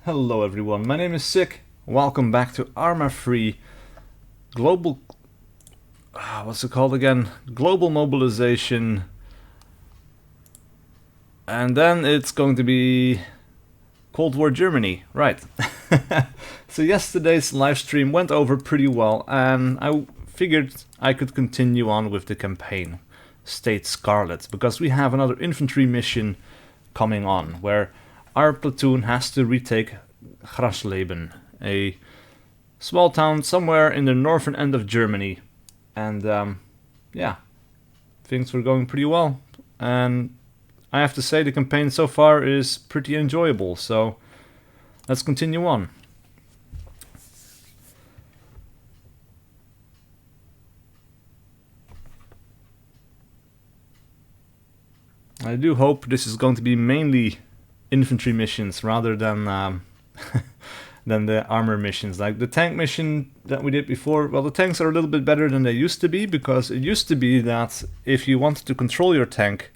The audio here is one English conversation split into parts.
Hello everyone, my name is SiC. Welcome back to ARMA free global... what's it called again? Global Mobilization. And then it's going to be Cold War Germany, right. So yesterday's live stream went over pretty well and I figured I could continue on with the campaign State Scarlet, because we have another infantry mission coming on where our platoon has to retake Grasleben, a small town somewhere in the northern end of Germany. And yeah, things were going pretty well. And I have to say the campaign so far is pretty enjoyable, so let's continue on. I do hope this is going to be mainly infantry missions rather than than the armor missions. Like the tank mission that we did before, well, the tanks are a little bit better than they used to be, because it used to be that if you wanted to control your tank,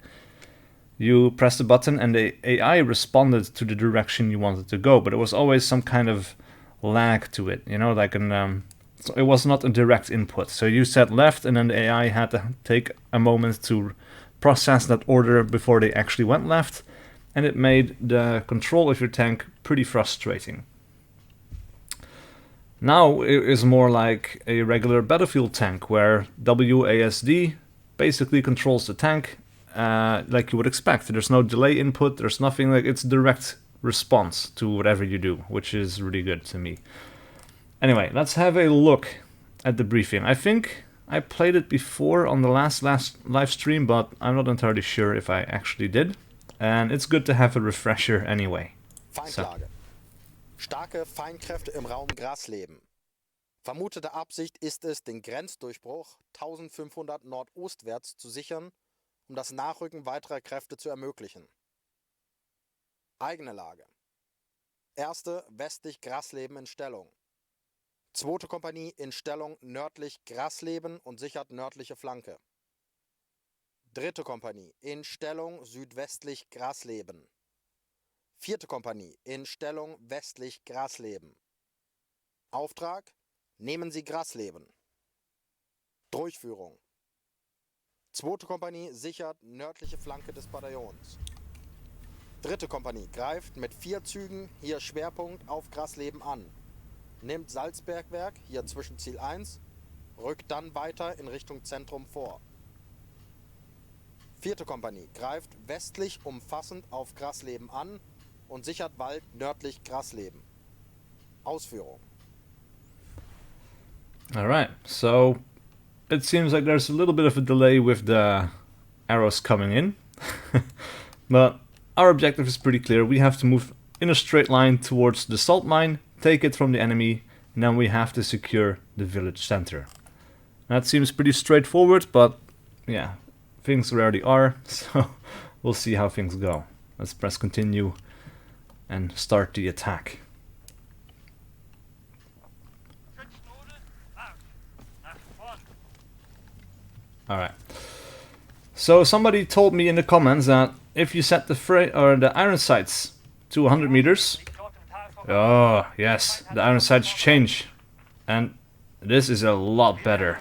you pressed the button and the AI responded to the direction you wanted to go, but it was always some kind of lag to it, you know, like so it was not a direct input. So you said left and then the AI had to take a moment to process that order before they actually went left, and it made the control of your tank pretty frustrating. Now it is more like a regular battlefield tank where WASD basically controls the tank like you would expect. There's no delay input, there's nothing, like it's direct response to whatever you do, which is really good to me. Anyway, let's have a look at the briefing. I think I played it before on the last live stream, but I'm not entirely sure if I actually did. And it's good to have a refresher anyway. Feindlage. Starke Feindkräfte im Raum Grasleben. Vermutete Absicht ist es, den Grenzdurchbruch 1500 nordostwärts zu sichern, um das Nachrücken weiterer Kräfte zu ermöglichen. Eigene Lage. Erste westlich Grasleben in Stellung. Zweite Kompanie in Stellung nördlich Grasleben und sichert nördliche Flanke. Dritte Kompanie in Stellung südwestlich Grasleben. Vierte Kompanie in Stellung westlich Grasleben. Auftrag: Nehmen Sie Grasleben. Durchführung. Zweite Kompanie sichert nördliche Flanke des Bataillons. Dritte Kompanie greift mit 4 Zügen, hier Schwerpunkt auf Grasleben an. Nimmt Salzbergwerk, hier Zwischenziel 1, rückt dann weiter in Richtung Zentrum vor. Vierte Kompanie greift westlich umfassend auf Grasleben an und sichert Wald nördlich Grasleben. Ausführung. Alright, so it seems like there's a little bit of a delay with the arrows coming in. But our objective is pretty clear. We have to move in a straight line towards the salt mine, take it from the enemy, and then we have to secure the village center. That seems pretty straightforward, but yeah, things rarely are, so we'll see how things go. Let's press continue and start the attack. Alright. So somebody told me in the comments that if you set the iron sights to 100 meters, oh yes, the iron sights change, and this is a lot better.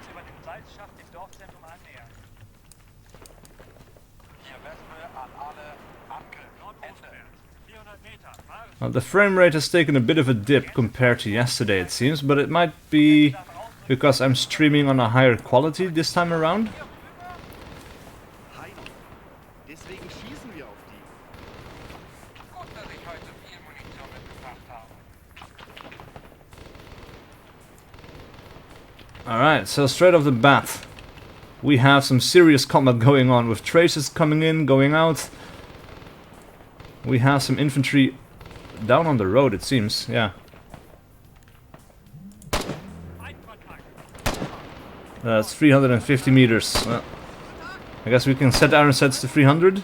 Well, the frame rate has taken a bit of a dip compared to yesterday, it seems, but it might be because I'm streaming on a higher quality this time around. Alright, so straight off the bat, we have some serious combat going on with traces coming in, going out. We have some infantry down on the road, it seems, yeah. That's 350 meters. Well, I guess we can set iron sets to 300.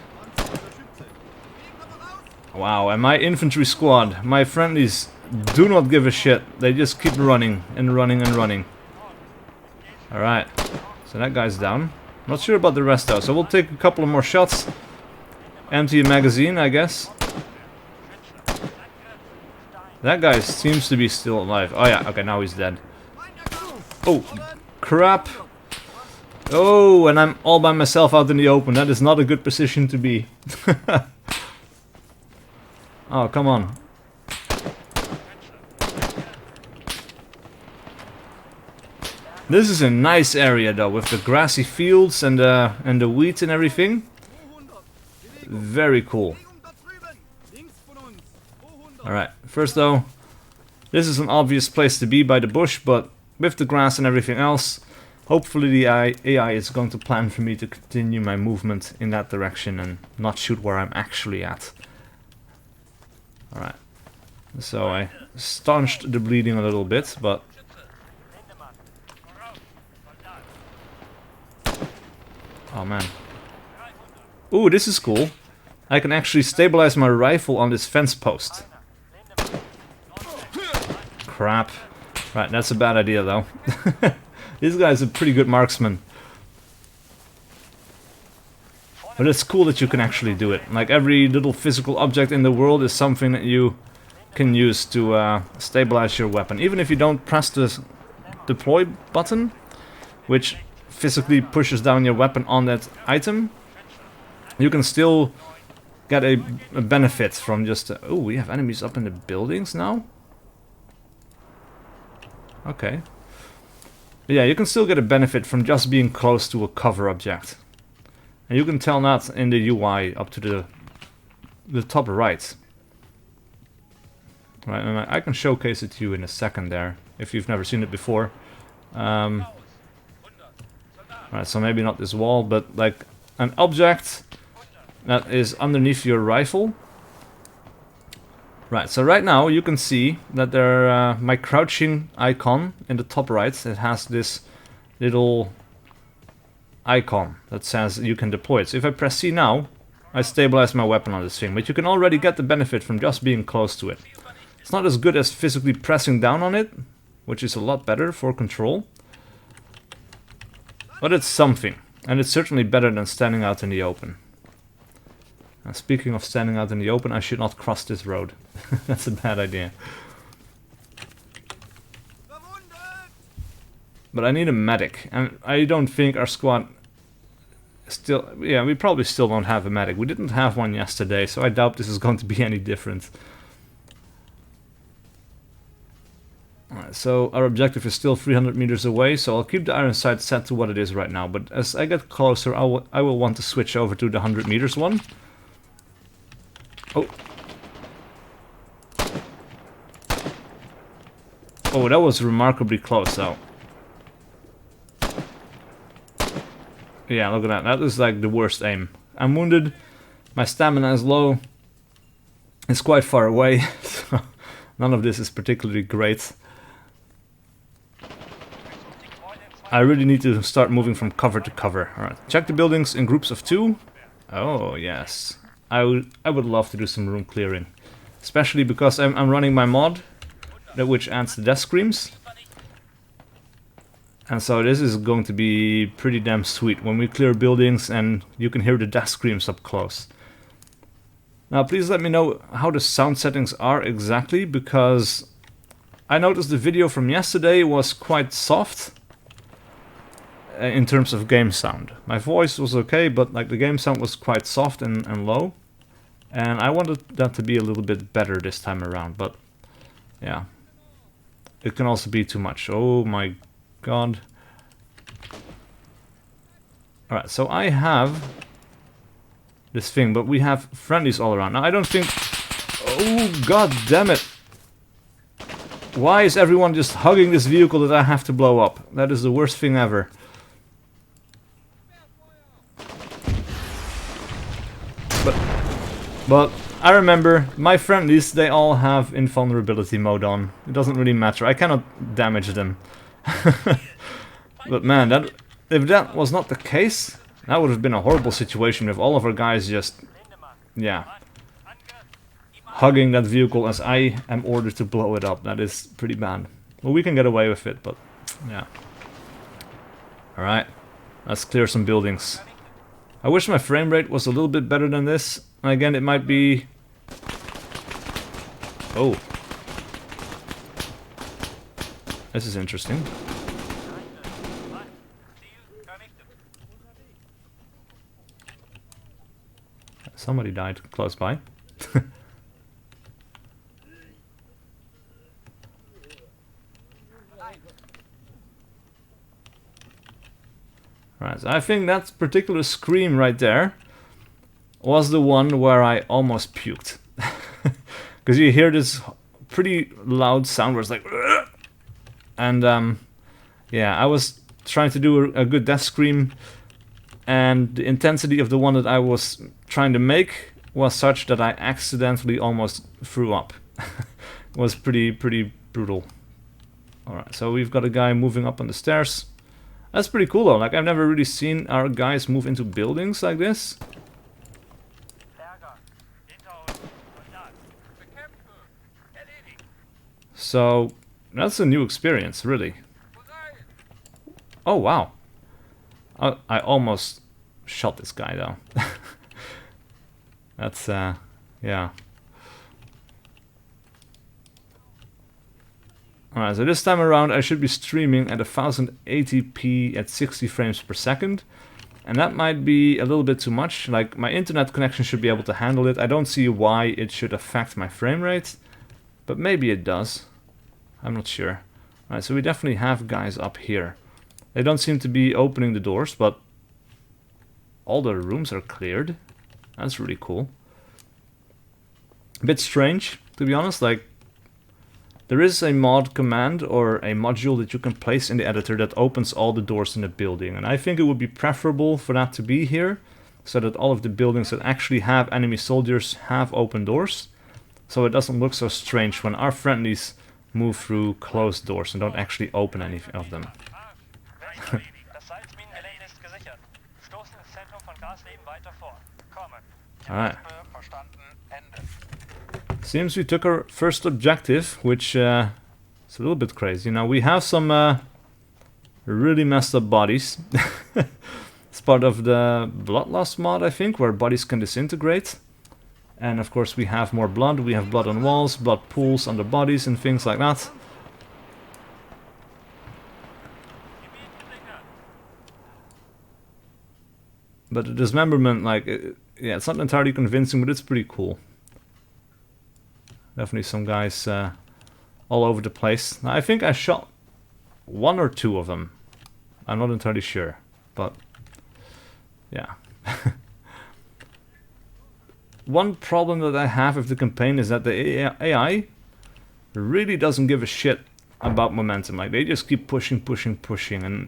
Wow, and my infantry squad, my friendlies, do not give a shit. They just keep running and running and running. Alright, so that guy's down. Not sure about the rest though, so we'll take a couple of more shots. Empty a magazine, I guess. That guy seems to be still alive. Oh yeah, okay, now he's dead. Oh, crap. Oh, and I'm all by myself out in the open. That is not a good position to be. Oh, come on. This is a nice area though, with the grassy fields and the wheat and everything. Very cool. Alright, first though, this is an obvious place to be by the bush, but with the grass and everything else, hopefully the AI is going to plan for me to continue my movement in that direction and not shoot where I'm actually at. Alright, so I staunched the bleeding a little bit, but... Oh man. Ooh, this is cool. I can actually stabilize my rifle on this fence post. Crap. Right, that's a bad idea though. This guy's a pretty good marksman. But it's cool that you can actually do it. Like every little physical object in the world is something that you can use to stabilize your weapon. Even if you don't press the deploy button, which physically pushes down your weapon on that item, you can still get a benefit from just... oh, we have enemies up in the buildings now? Okay. Yeah, you can still get a benefit from just being close to a cover object. And you can tell that in the UI up to the top right. Right, and I can showcase it to you in a second there, if you've never seen it before. Right, so maybe not this wall, but like an object that is underneath your rifle. Right, so right now you can see that there my crouching icon in the top right, it has this little icon that says you can deploy it. So if I press C now, I stabilize my weapon on this thing, but you can already get the benefit from just being close to it. It's not as good as physically pressing down on it, which is a lot better for control. But it's something, and it's certainly better than standing out in the open. Now, speaking of standing out in the open, I should not cross this road. That's a bad idea. But I need a medic, and I don't think our squad still... yeah, we probably still don't have a medic. We didn't have one yesterday, so I doubt this is going to be any different. Alright, so our objective is still 300 meters away, so I'll keep the iron sight set to what it is right now. But as I get closer, I will want to switch over to the 100 meters one. Oh. Oh, that was remarkably close, though. Yeah, look at that. That is like the worst aim. I'm wounded. My stamina is low. It's quite far away, so none of this is particularly great. I really need to start moving from cover to cover. Alright, check the buildings in groups of 2. Oh, yes. I would love to do some room clearing. Especially because I'm running my mod, which adds the death screams. And so this is going to be pretty damn sweet when we clear buildings and you can hear the death screams up close. Now please let me know how the sound settings are exactly, because I noticed the video from yesterday was quite soft in terms of game sound. My voice was okay, but like the game sound was quite soft and low. And I wanted that to be a little bit better this time around, but yeah. It can also be too much. Oh my god. Alright, so I have this thing, but we have friendlies all around. Now I don't think... oh god damn it! Why is everyone just hugging this vehicle that I have to blow up? That is the worst thing ever. But I remember, my friendlies, they all have invulnerability mode on. It doesn't really matter, I cannot damage them. But man, if that was not the case, that would have been a horrible situation with all of our guys just, yeah, hugging that vehicle as I am ordered to blow it up. That is pretty bad. Well, we can get away with it, but yeah. Alright, let's clear some buildings. I wish my frame rate was a little bit better than this. Again, it might be... oh. This is interesting. Somebody died close by. Right, so I think that particular scream right there was the one where I almost puked. Because you hear this pretty loud sound where it's like... And yeah, I was trying to do a good death scream, and the intensity of the one that I was trying to make was such that I accidentally almost threw up. It was pretty brutal. Alright, so we've got a guy moving up on the stairs. That's pretty cool though, like I've never really seen our guys move into buildings like this. So, that's a new experience, really. Oh wow. I almost shot this guy though. That's, yeah. Alright, so this time around I should be streaming at 1080p at 60 frames per second. And that might be a little bit too much. Like, my internet connection should be able to handle it. I don't see why it should affect my frame rate. But maybe it does. I'm not sure. Alright, so we definitely have guys up here. They don't seem to be opening the doors, but all the rooms are cleared. That's really cool. A bit strange, to be honest. Like, there is a mod command or a module that you can place in the editor that opens all the doors in the building. And I think it would be preferable for that to be here, so that all of the buildings that actually have enemy soldiers have open doors. So it doesn't look so strange when our friendlies move through closed doors and don't actually open any of them. Alright. Seems we took our first objective, which is a little bit crazy. Now we have some really messed up bodies. It's part of the bloodlust mod, I think, where bodies can disintegrate. And of course we have more blood. We have blood on walls, blood pools on the bodies and things like that. But the dismemberment, like, yeah, it's not entirely convincing, but it's pretty cool. Definitely some guys all over the place. Now, I think I shot one or two of them. I'm not entirely sure, but yeah. One problem that I have with the campaign is that the AI really doesn't give a shit about momentum. Like, they just keep pushing, pushing, pushing, and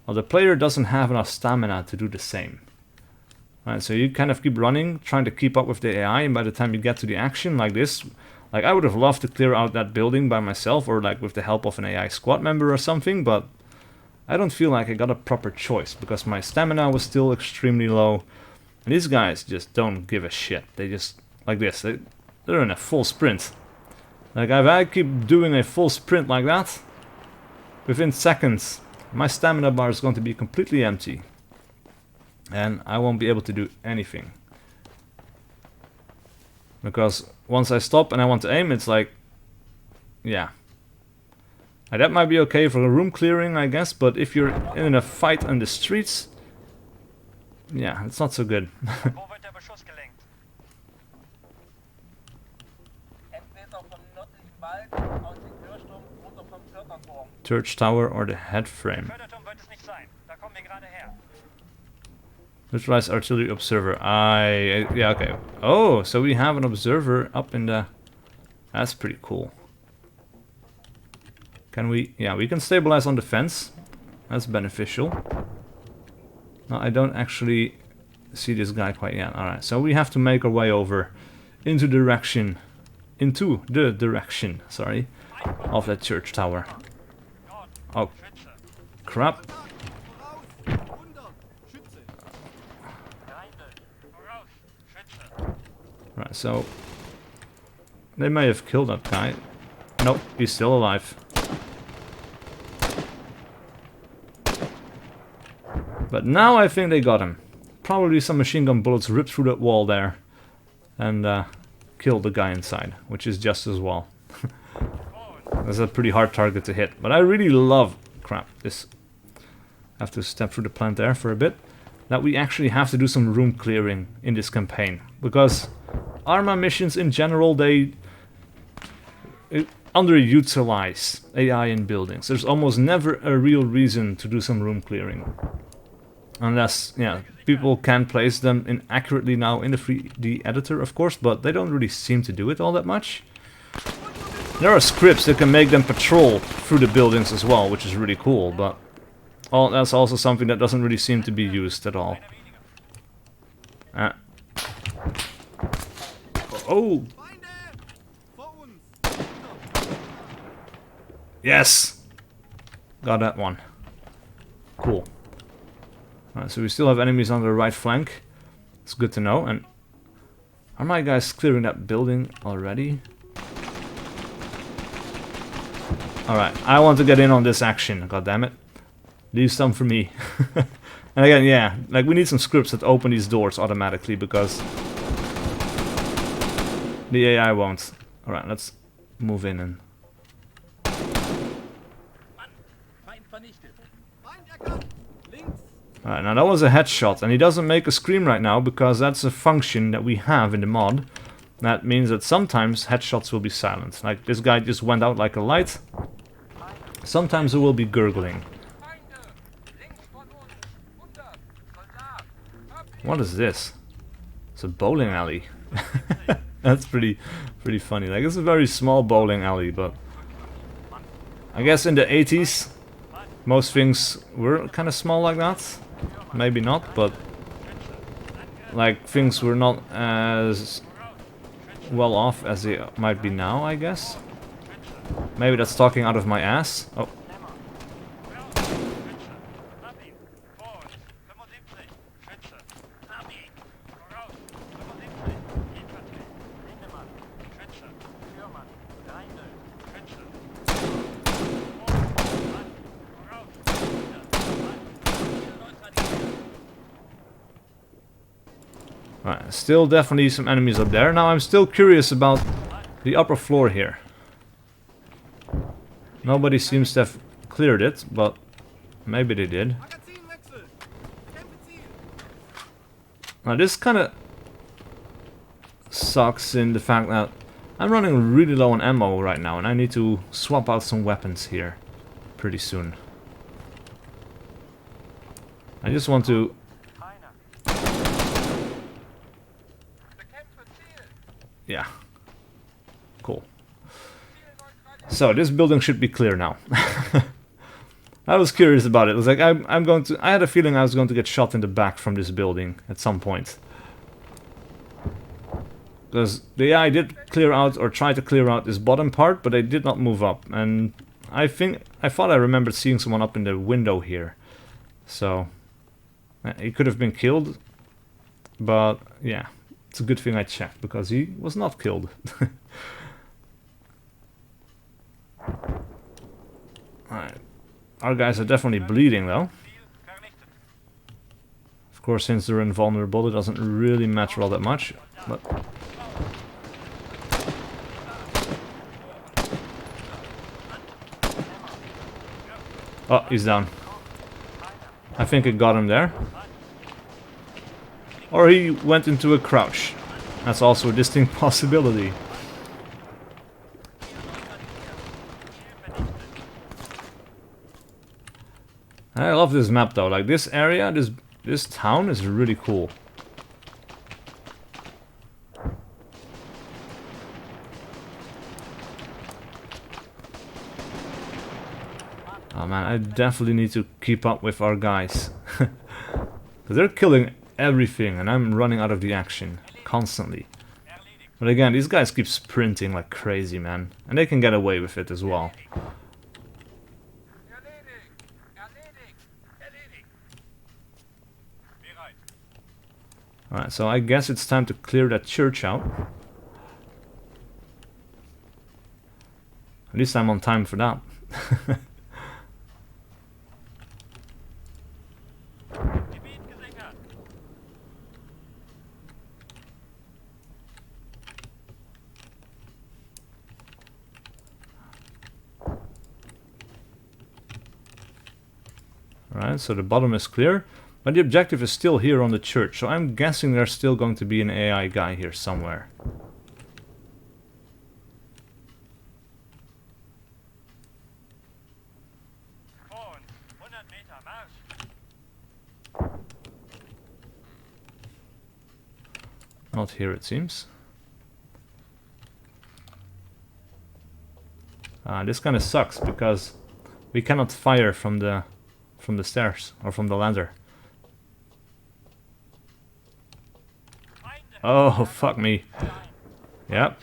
well, the player doesn't have enough stamina to do the same. Right, so you kind of keep running, trying to keep up with the AI, and by the time you get to the action like this, like I would have loved to clear out that building by myself, or like with the help of an AI squad member or something, but I don't feel like I got a proper choice, because my stamina was still extremely low, and these guys just don't give a shit. They just, like this, they're in a full sprint. Like, if I keep doing a full sprint like that, within seconds, my stamina bar is going to be completely empty. And I won't be able to do anything. Because once I stop and I want to aim, it's like... yeah. And that might be okay for a room clearing, I guess, but if you're in a fight on the streets... yeah, it's not so good. Church tower or the head frame. Neutralize artillery observer. Yeah, okay. Oh, so we have an observer up in the... that's pretty cool. Can we... yeah, we can stabilize on the fence. That's beneficial. No, I don't actually see this guy quite yet. Alright, so we have to make our way over into the direction... sorry, of that church tower. Oh, crap. Right, so they may have killed that guy. Nope, he's still alive. But now I think they got him. Probably some machine gun bullets ripped through that wall there and killed the guy inside, which is just as well. That's a pretty hard target to hit. But I really love... Crap, this... I have to step through the plant there for a bit. That we actually have to do some room clearing in this campaign. Because ARMA missions in general, they... underutilize AI in buildings. There's almost never a real reason to do some room clearing. Unless, yeah, people can place them in accurately now in the 3D editor, of course, but they don't really seem to do it all that much. There are scripts that can make them patrol through the buildings as well, which is really cool, but that's also something that doesn't really seem to be used at all. Oh! Yes! Got that one. Cool. Alright, so we still have enemies on the right flank. It's good to know. And are my guys clearing that building already? Alright, I want to get in on this action, god damn it. Leave some for me. And again, yeah, like we need some scripts that open these doors automatically because the AI won't. Alright, let's move in and... Alright, now that was a headshot, and he doesn't make a scream right now because that's a function that we have in the mod. That means that sometimes headshots will be silent. Like this guy just went out like a light. Sometimes it will be gurgling. What is this? It's a bowling alley. That's pretty funny. Like it's a very small bowling alley, but I guess in the 80s most things were kind of small like that. Maybe not, but like things were not as well off as they might be now, I guess. Maybe that's talking out of my ass. Oh. Right, still definitely some enemies up there. Now I'm still curious about the upper floor here. Nobody seems to have cleared it, but maybe they did. Now this kind of sucks in the fact that I'm running really low on ammo right now and I need to swap out some weapons here pretty soon. I just want to... Yeah. Cool. So this building should be clear now. I was curious about it. It was like I had a feeling I was going to get shot in the back from this building at some point. Because the AI did clear out or try to clear out this bottom part, but they did not move up. And I thought I remembered seeing someone up in the window here. So he could have been killed. But yeah. It's a good thing I checked, because he was not killed. Alright. Our guys are definitely bleeding, though. Of course, since they're invulnerable, it doesn't really matter all that much. But oh, he's down. I think it got him there. Or he went into a crouch. That's also a distinct possibility. I love this map though. Like this area, this town is really cool. Oh man, I definitely need to keep up with our guys. Because they're killing everything and I'm running out of the action constantly. But again, these guys keep sprinting like crazy, man. And they can get away with it as well. Alright, so I guess it's time to clear that church out. At least I'm on time for that. Alright, so the bottom is clear. But the objective is still here on the church, so I'm guessing there's still going to be an AI guy here somewhere. Not here, it seems. This kind of sucks because we cannot fire from the stairs or from the ladder. Oh, fuck me. Yep.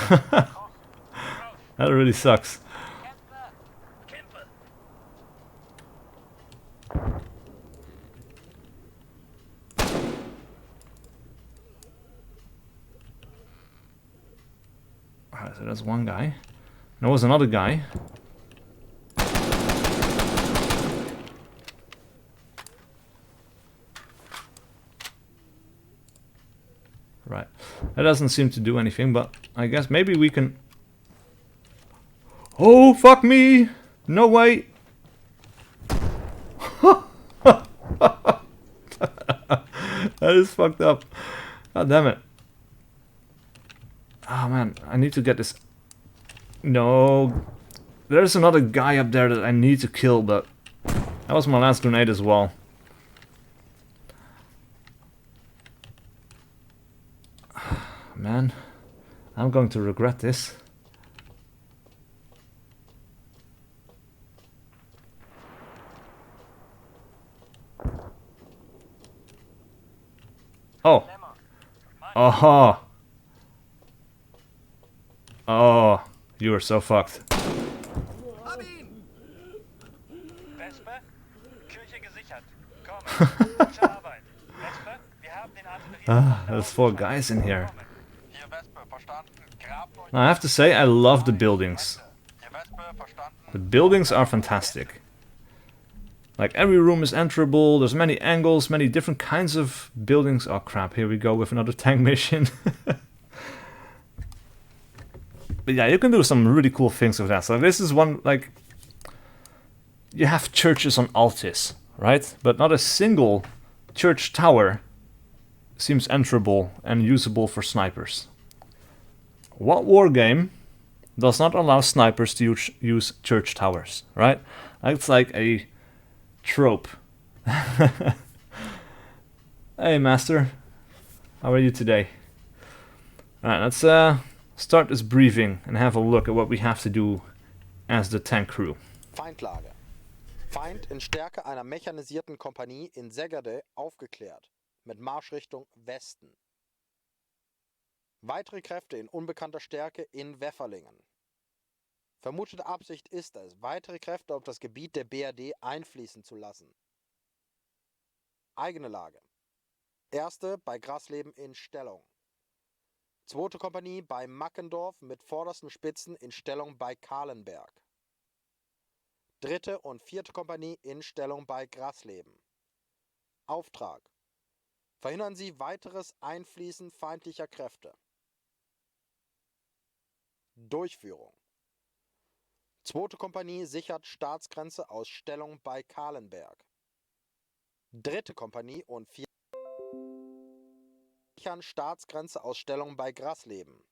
That really sucks. Alright, so that's one guy. There was another guy. Right. That doesn't seem to do anything, but I guess maybe we can... Oh, fuck me! No way! That is fucked up. God damn it. Oh man, I need to get this... No. There's another guy up there that I need to kill, but... That was my last grenade as well. Man, I'm going to regret this. Oh. Oh. Oh, you are so fucked. There's 4 guys in here. Now, I have to say, I love the buildings. The buildings are fantastic. Like, every room is enterable, there's many angles, many different kinds of buildings. Oh crap, here we go with another tank mission. But yeah, you can do some really cool things with that. So this is one, like... You have churches on Altis, right? But not a single church tower seems enterable and usable for snipers. What war game does not allow snipers to use church towers, right? That's like a trope. Hey, Master. How are you today? Alright, let's start this briefing and have a look at what we have to do as the tank crew. Feindlage. Feind in Stärke einer mechanisierten Kompanie in Segede aufgeklärt, mit Marschrichtung Westen. Weitere Kräfte in unbekannter Stärke in Wefferlingen. Vermutete Absicht ist es, weitere Kräfte auf das Gebiet der BRD einfließen zu lassen. Eigene Lage. Erste bei Grasleben in Stellung. Zweite Kompanie bei Mackendorf mit vordersten Spitzen in Stellung bei Kahlenberg. Dritte und vierte Kompanie in Stellung bei Grasleben. Auftrag. Verhindern Sie weiteres Einfließen feindlicher Kräfte. Durchführung. Zweite Kompanie sichert Staatsgrenze aus Stellung bei Kahlenberg. Dritte Kompanie und vierte sichern Staatsgrenze aus Stellung bei Grasleben.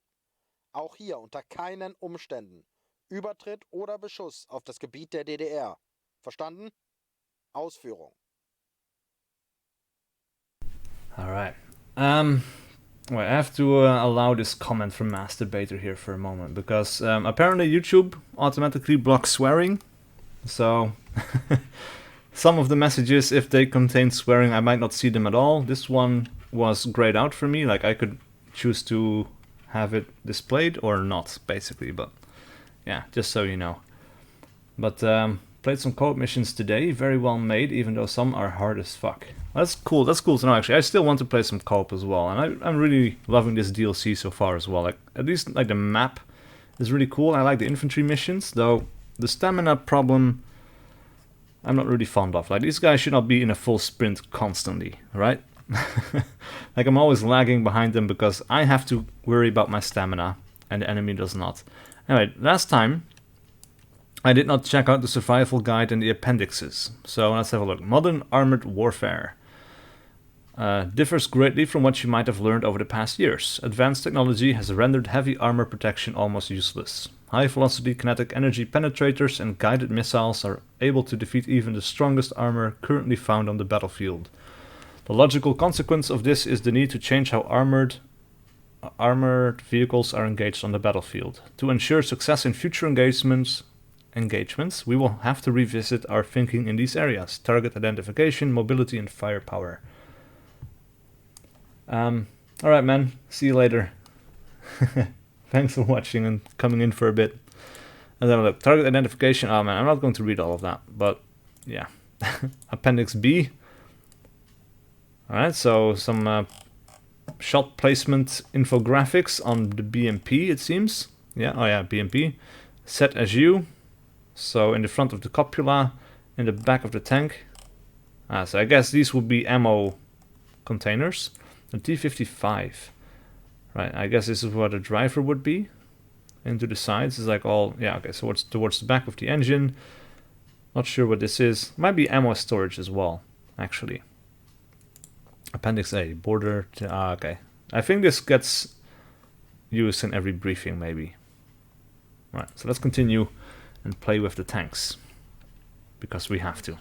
Auch hier unter keinen Umständen Übertritt oder Beschuss auf das Gebiet der DDR. Verstanden? Ausführung. Alright. Well, I have to allow this comment from Masturbator here for a moment, because apparently YouTube automatically blocks swearing. So, some of the messages, if they contain swearing, I might not see them at all. This one was grayed out for me, like I could choose to have it displayed or not, basically, but yeah, just so you know. But played some co-op missions today, very well made, even though some are hard as fuck. That's cool to know, actually. I still want to play some co-op as well, and I'm really loving this DLC so far as well. Like, at least like the map is really cool. I like the infantry missions, though the stamina problem I'm not really fond of. Like, these guys should not be in a full sprint constantly, right? Like, I'm always lagging behind them because I have to worry about my stamina and the enemy does not. Anyway, last time I did not check out the survival guide and the appendixes. So let's have a look. Modern armored warfare. Differs greatly from what you might have learned over the past years. Advanced technology has rendered heavy armor protection almost useless. High-velocity kinetic energy penetrators and guided missiles are able to defeat even the strongest armor currently found on the battlefield. The logical consequence of this is the need to change how armored vehicles are engaged on the battlefield. To ensure success in future engagements, we will have to revisit our thinking in these areas: target identification, mobility, and firepower. Alright, man. See you later. Thanks for watching and coming in for a bit. And then look, target identification. Oh man, I'm not going to read all of that, but yeah. Appendix B. Alright, so some shot placement infographics on the BMP, it seems. Yeah, oh yeah, BMP. Set as you. So in the front of the copula, in the back of the tank. So I guess these would be ammo containers. The T-55. Right, I guess this is where the driver would be. Into the sides is like all, yeah, okay, so it's towards the back of the engine. Not sure what this is. Might be ammo storage as well, actually. Appendix A, border to, okay. I think this gets used in every briefing, maybe. Right, so let's continue and play with the tanks. Because we have to.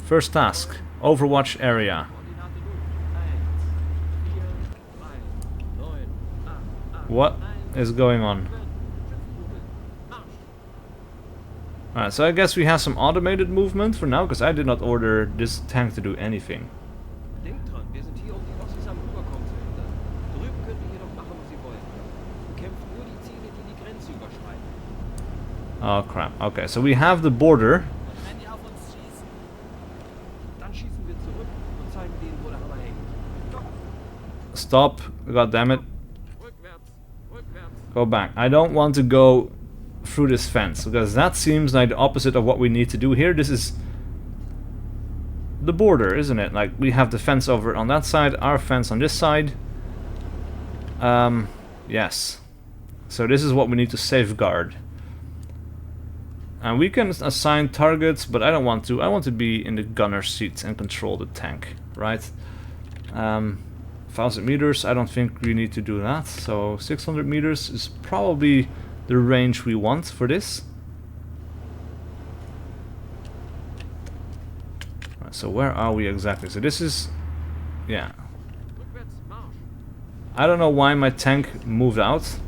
First task, Overwatch area. What is going on? Alright, so I guess we have some automated movement for now, because I did not order this tank to do anything. Oh crap, okay, so we have the border. Stop, god damn it. Go back. I don't want to go through this fence, because that seems like the opposite of what we need to do here. This is the border, isn't it? Like, we have the fence over on that side, our fence on this side. Yes. So this is what we need to safeguard. And we can assign targets, but I don't want to. I want to be in the gunner seat and control the tank, right? 1000 meters, I don't think we need to do that. So 600 meters is probably the range we want for this. Right, so where are we exactly? So this is, yeah. I don't know why my tank moved out,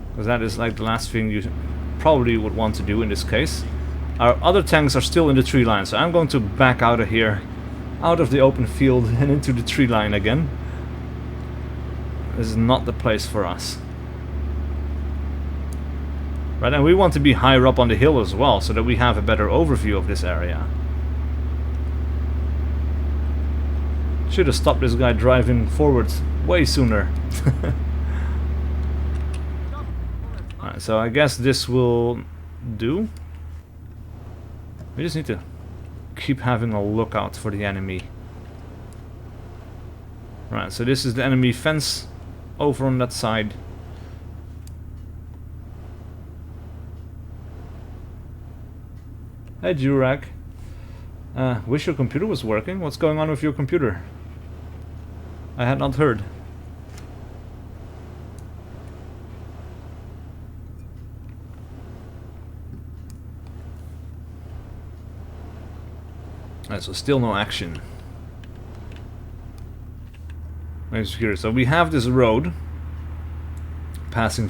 because that is like the last thing you probably would want to do in this case. Our other tanks are still in the tree line, so I'm going to back out of here, out of the open field and into the tree line again. This is not the place for us. Right, and we want to be higher up on the hill as well, so that we have a better overview of this area. Should have stopped this guy driving forwards way sooner. Alright, so I guess this will do. We just need to keep having a lookout for the enemy. Right, so this is the enemy fence over on that side. Hey Jurak. Wish your computer was working. What's going on with your computer? I had not heard. Alright, so still no action. Here. So we have this road passing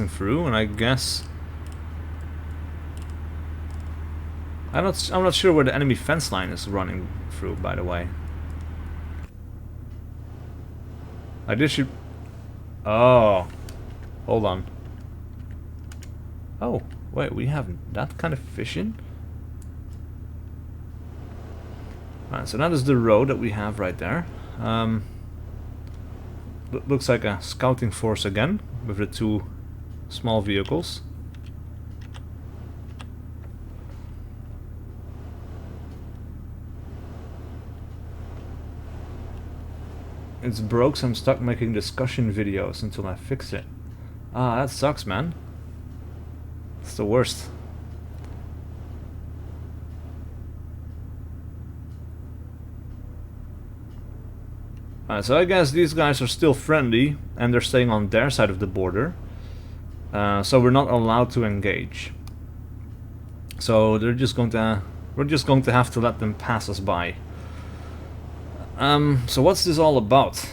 through, and I guess I'm not sure where the enemy fence line is running through, by the way. I did shoot. Oh, hold on. Oh, wait, we have that kind of vision. Alright, so that is the road that we have right there. Looks like a scouting force again, with the two small vehicles. It's broke, so I'm stuck making discussion videos until I fix it. Ah, that sucks, man. It's the worst. So I guess these guys are still friendly, and they're staying on their side of the border. So we're not allowed to engage. So we're just going to have to let them pass us by. So what's this all about?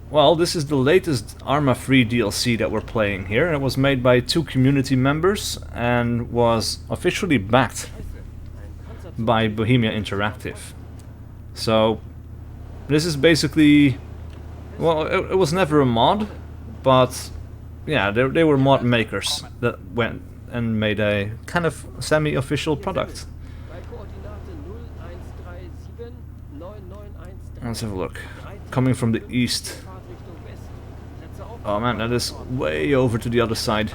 Well, this is the latest ARMA free DLC that we're playing here. It was made by 2 community members and was officially backed by Bohemia Interactive. So this is basically, well, it was never a mod, but yeah, they were mod makers that went and made a kind of semi-official product. Let's have a look. Coming from the east. Oh man, that is way over to the other side.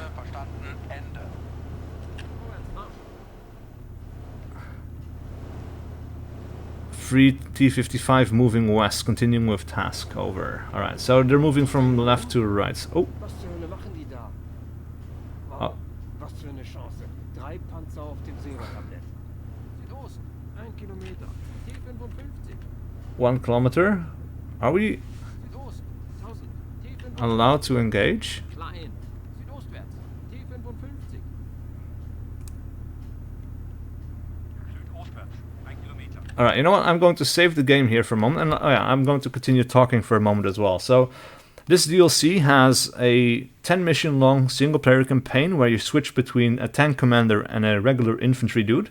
Free T-55 moving west, continuing with task. Over. Alright, so they're moving from left to right. Oh. Oh. 1 kilometer. Are we allowed to engage? Alright, you know what? I'm going to save the game here for a moment, and I'm going to continue talking for a moment as well. So, this DLC has a 10 mission long single player campaign where you switch between a tank commander and a regular infantry dude.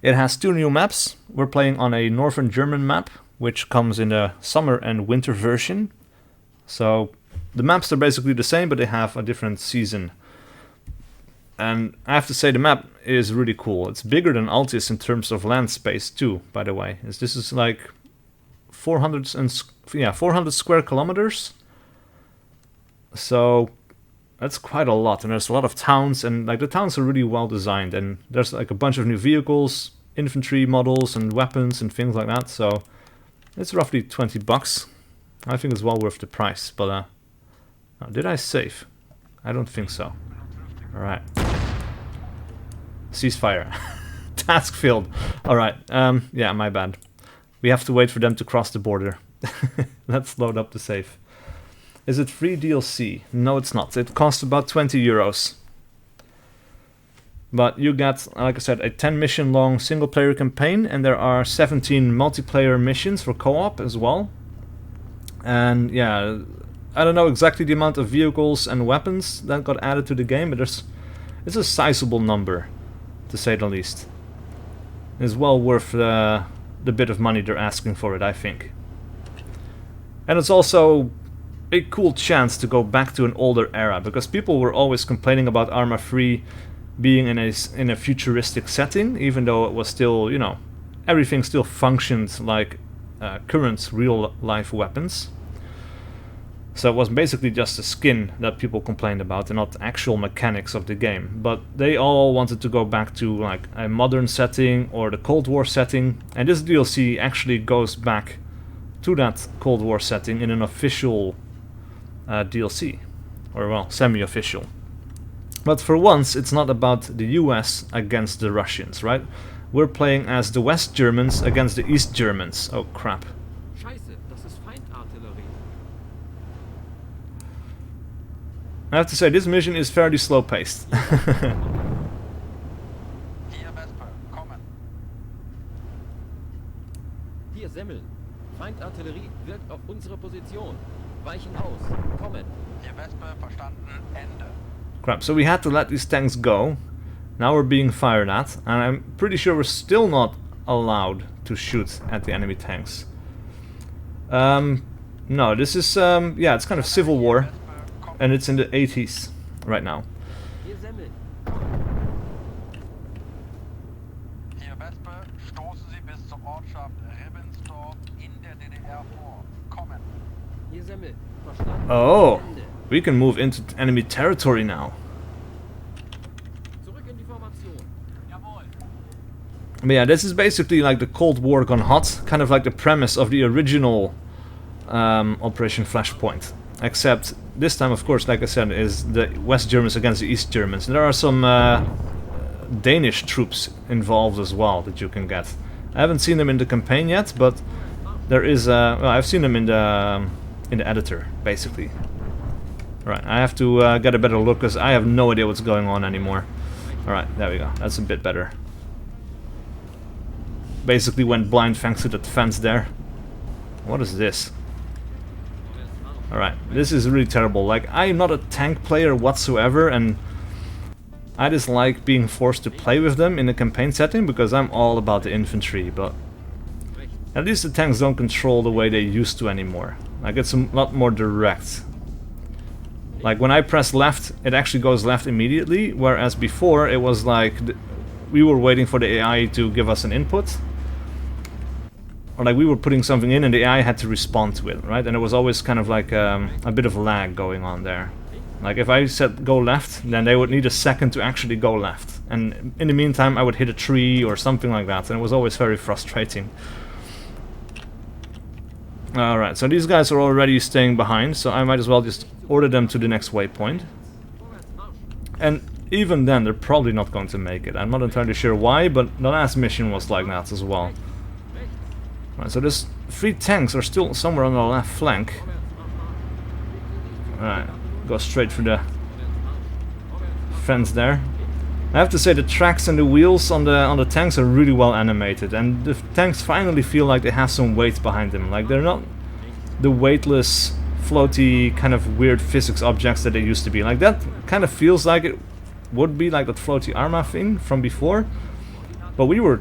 It has 2 new maps. We're playing on a northern German map, which comes in a summer and winter version. So the maps are basically the same, but they have a different season. And I have to say the map is really cool. It's bigger than Altis in terms of land space too, by the way. This is like 400 square kilometers. So that's quite a lot, and there's a lot of towns, and like the towns are really well designed, and there's like a bunch of new vehicles, infantry models and weapons and things like that. So it's roughly 20 bucks. I think it's well worth the price. But did I save? I don't think so. All right. Ceasefire. Task failed. All right. Yeah, my bad. We have to wait for them to cross the border. Let's load up the save. Is it free DLC? No, it's not. It costs about 20 euros. But you get, like I said, a 10 mission long single player campaign, and there are 17 multiplayer missions for co-op as well. And yeah, I don't know exactly the amount of vehicles and weapons that got added to the game, but it's a sizable number, to say the least. It's well worth the bit of money they're asking for it, I think. And it's also a cool chance to go back to an older era, because people were always complaining about ARMA 3 being in a futuristic setting, even though it was still, you know, everything still functioned like current real-life weapons. So it was basically just a skin that people complained about and not actual mechanics of the game. But they all wanted to go back to like a modern setting or the Cold War setting, and this DLC actually goes back to that Cold War setting in an official DLC, or well, semi-official. But for once, it's not about the US against the Russians, right? We're playing as the West Germans against the East Germans. Oh crap. Scheiße, das ist Feindartillerie. I have to say, this mission is fairly slow-paced. Hier Vesper, kommen. Hier Semmeln. Feindartillerie wirkt auf unsere Position. Weichen aus. Kommen. Hier Vesper, verstanden, Ende. Crap, so we had to let these tanks go. Now we're being fired at, and I'm pretty sure we're still not allowed to shoot at the enemy tanks. No, this is, yeah, it's kind of civil war, and it's in the 80s right now. Hier Semmeln. Hier Vesper, stoßen Sie bis zur Ortschaft Ribbensdorf in der DDR vor. Kommen. Hier Semmeln. Verstanden. Oh, Ende. we can move into enemy territory now. Zurück in die Formation. Jawohl. But yeah, this is basically like the Cold War gone hot, kind of like the premise of the original Operation Flashpoint. Except this time, of course, like I said, is the West Germans against the East Germans. And there are some Danish troops involved as well that you can get. I haven't seen them in the campaign yet, but there is. Well, I've seen them in the editor, basically. Right, I have to get a better look because I have no idea what's going on anymore. All right, there we go. That's a bit better. Basically went blind thanks to that fence there. What is this? Alright, this is really terrible. Like, I am not a tank player whatsoever, and I dislike being forced to play with them in a campaign setting because I'm all about the infantry, but at least the tanks don't control the way they used to anymore. Like, it's a lot more direct. Like, when I press left, it actually goes left immediately, whereas before it was like we were waiting for the AI to give us an input. Or like we were putting something in and the AI had to respond to it, right? And it was always kind of like a bit of lag going on there. Like if I said go left, then they would need a second to actually go left. And in the meantime I would hit a tree or something like that, and it was always very frustrating. Alright, so these guys are already staying behind, so I might as well just order them to the next waypoint. And even then they're probably not going to make it. I'm not entirely sure why, but the last mission was like that as well. Right, so there's 3 tanks are still somewhere on the left flank. Alright, go straight for the fence there. I have to say the tracks and the wheels on the tanks are really well animated, and the tanks finally feel like they have some weight behind them. Like they're not the weightless, floaty, kind of weird physics objects that they used to be. Like that kind of feels like it would be like that floaty ARMA thing from before, but we were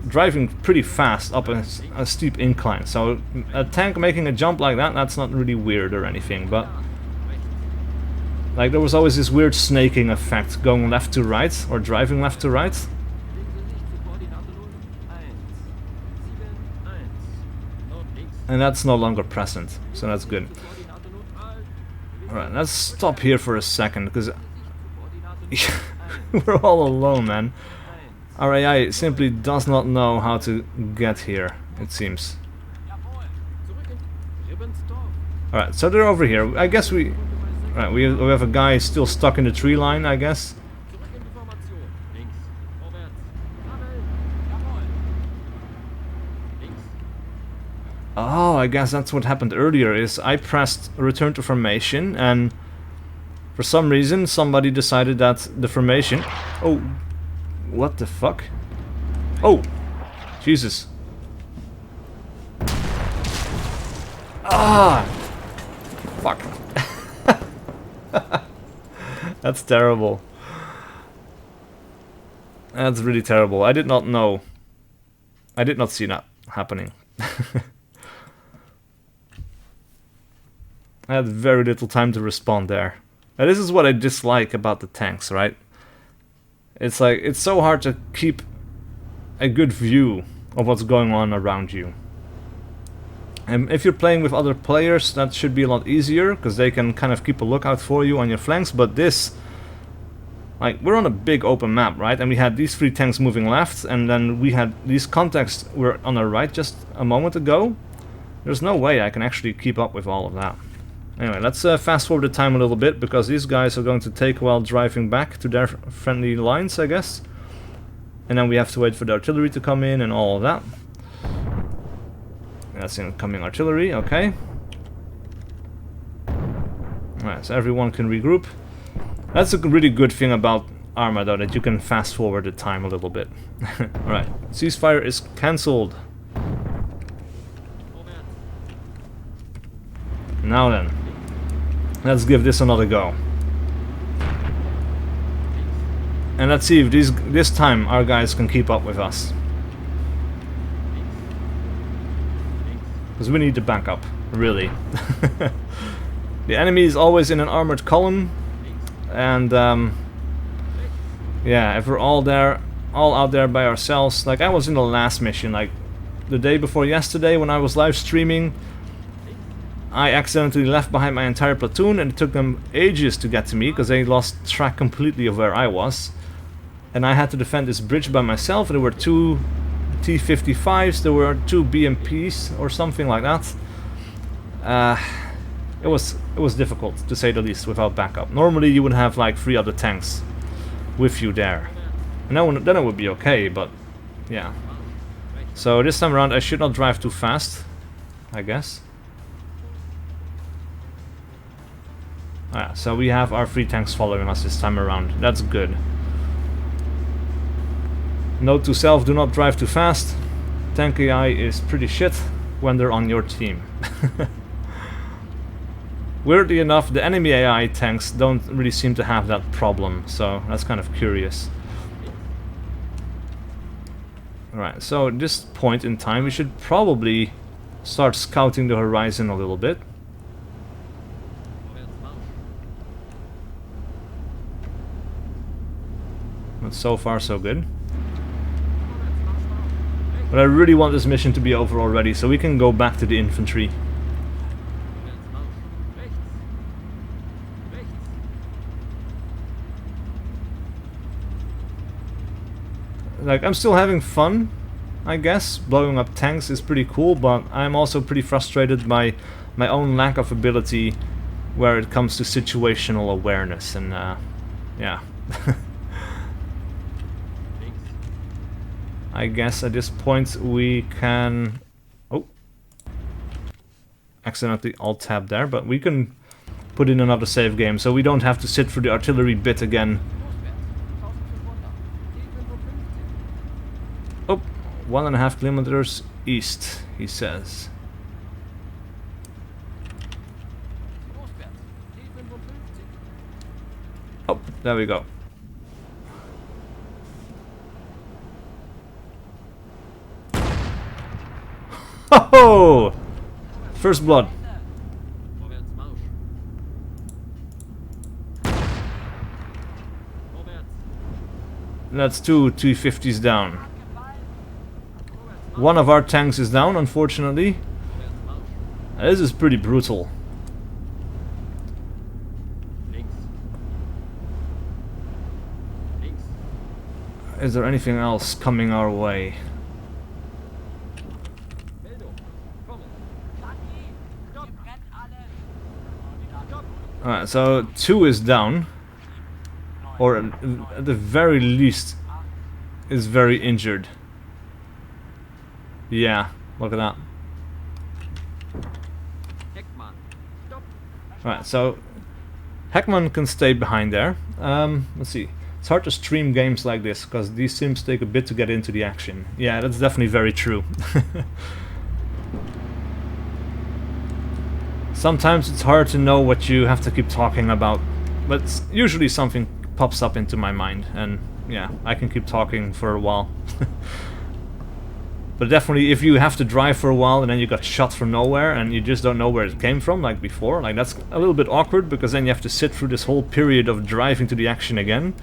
driving pretty fast up a steep incline, so a tank making a jump like that, that's not really weird or anything, but like there was always this weird snaking effect going left to right or driving left to right. And that's no longer present, so that's good. Alright, let's stop here for a second because we're all alone, man. Our AI simply does not know how to get here, it seems. Alright, so they're over here. I guess we have a guy still stuck in the tree line, I guess. Oh, I guess that's what happened earlier, is I pressed return to formation, and for some reason somebody decided that the formation... Oh, what the fuck? Oh, Jesus. Ah! Fuck. That's terrible. That's really terrible. I did not know. I did not see that happening. I had very little time to respond there. And this is what I dislike about the tanks, right? It's like, it's so hard to keep a good view of what's going on around you. And if you're playing with other players, that should be a lot easier, because they can kind of keep a lookout for you on your flanks, but this... Like, we're on a big open map, right? And we had these 3 tanks moving left, and then we had these contacts were on the right just a moment ago. There's no way I can actually keep up with all of that. Anyway, let's fast forward the time a little bit, because these guys are going to take a while driving back to their friendly lines, I guess. And then we have to wait for the artillery to come in and all of that. That's incoming artillery, okay. Alright, so everyone can regroup. That's a really good thing about ARMA, though, that you can fast forward the time a little bit. Alright, ceasefire is cancelled. Now then, let's give this another go. And let's see if this time our guys can keep up with us. Because we need to back up, really. The enemy is always in an armored column. And yeah, if we're all out there by ourselves, like I was in the last mission, like the day before yesterday when I was live streaming, I accidentally left behind my entire platoon, and it took them ages to get to me because they lost track completely of where I was. and I had to defend this bridge by myself. There were 2 T-55s, there were 2 BMPs or something like that. It was difficult, to say the least, without backup. Normally you would have like 3 other tanks with you there, and then it would be okay, but yeah. So this time around I should not drive too fast, I guess. So we have our 3 tanks following us this time around. That's good. Note to self, do not drive too fast. Tank AI is pretty shit when they're on your team. Weirdly enough, the enemy AI tanks don't really seem to have that problem, so that's kind of curious. Alright, so at this point in time we should probably start scouting the horizon a little bit. But so far so good. But I really want this mission to be over already, so we can go back to the infantry. Like, I'm still having fun, I guess. Blowing up tanks is pretty cool, but I'm also pretty frustrated by my own lack of ability where it comes to situational awareness, and yeah. I guess at this point we can... Oh! Accidentally alt-tab there, but we can put in another save game, so we don't have to sit through the artillery bit again. Oh! 1.5 kilometers east, he says. Oh, there we go. Oh! First blood. That's 2 T-50s down. One of our tanks is down, unfortunately. This is pretty brutal. Is there anything else coming our way? Alright, so 2 is down. Or at the very least is very injured. Yeah, look at that. Alright, so Heckman can stay behind there. Let's see. It's hard to stream games like this because these sims take a bit to get into the action. Yeah, that's definitely very true. Sometimes it's hard to know what you have to keep talking about, but usually something pops up into my mind, and yeah, I can keep talking for a while. But definitely if you have to drive for a while and then you got shot from nowhere and you just don't know where it came from, like before, like that's a little bit awkward, because then you have to sit through this whole period of driving to the action again,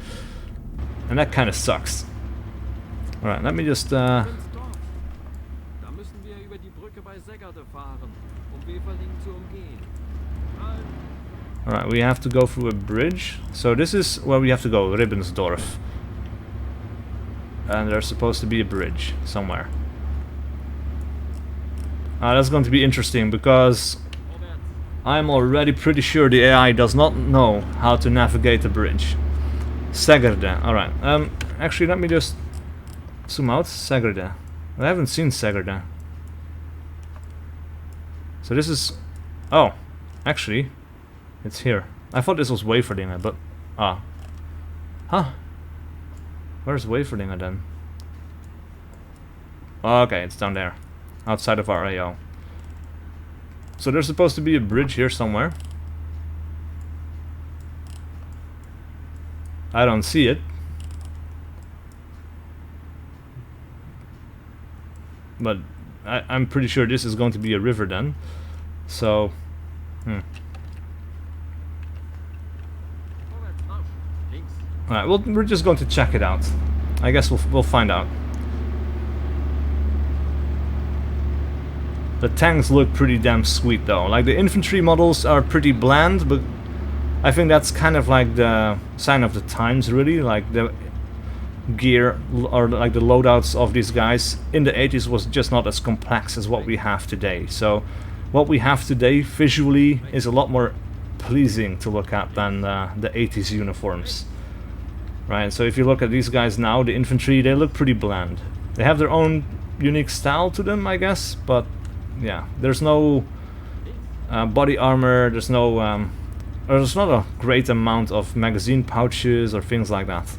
and that kind of sucks. Alright, let me just Alright, we have to go through a bridge. So this is where we have to go, Ribbensdorf. And there's supposed to be a bridge somewhere. That's going to be interesting, because I'm already pretty sure the AI does not know how to navigate the bridge. Segerde, alright. Actually, let me just zoom out. Segerde. I haven't seen Segerde. So this is... Oh, actually... It's here. I thought this was Waverdinge, but... Ah. Huh? Where's Waverdinge then? Okay, it's down there. Outside of our AO. So there's supposed to be a bridge here somewhere. I don't see it. But I'm pretty sure this is going to be a river then. So... Alright, well, we're just going to check it out. I guess we'll find out. The tanks look pretty damn sweet though. Like, the infantry models are pretty bland, but I think that's kind of like the sign of the times, really. Like, the gear or like the loadouts of these guys in the 80s was just not as complex as what we have today. So what we have today visually is a lot more pleasing to look at than the 80s uniforms. Right, so if you look at these guys now, the infantry, they look pretty bland. They have their own unique style to them, I guess, but yeah, there's no body armor, there's no there's not a great amount of magazine pouches or things like that.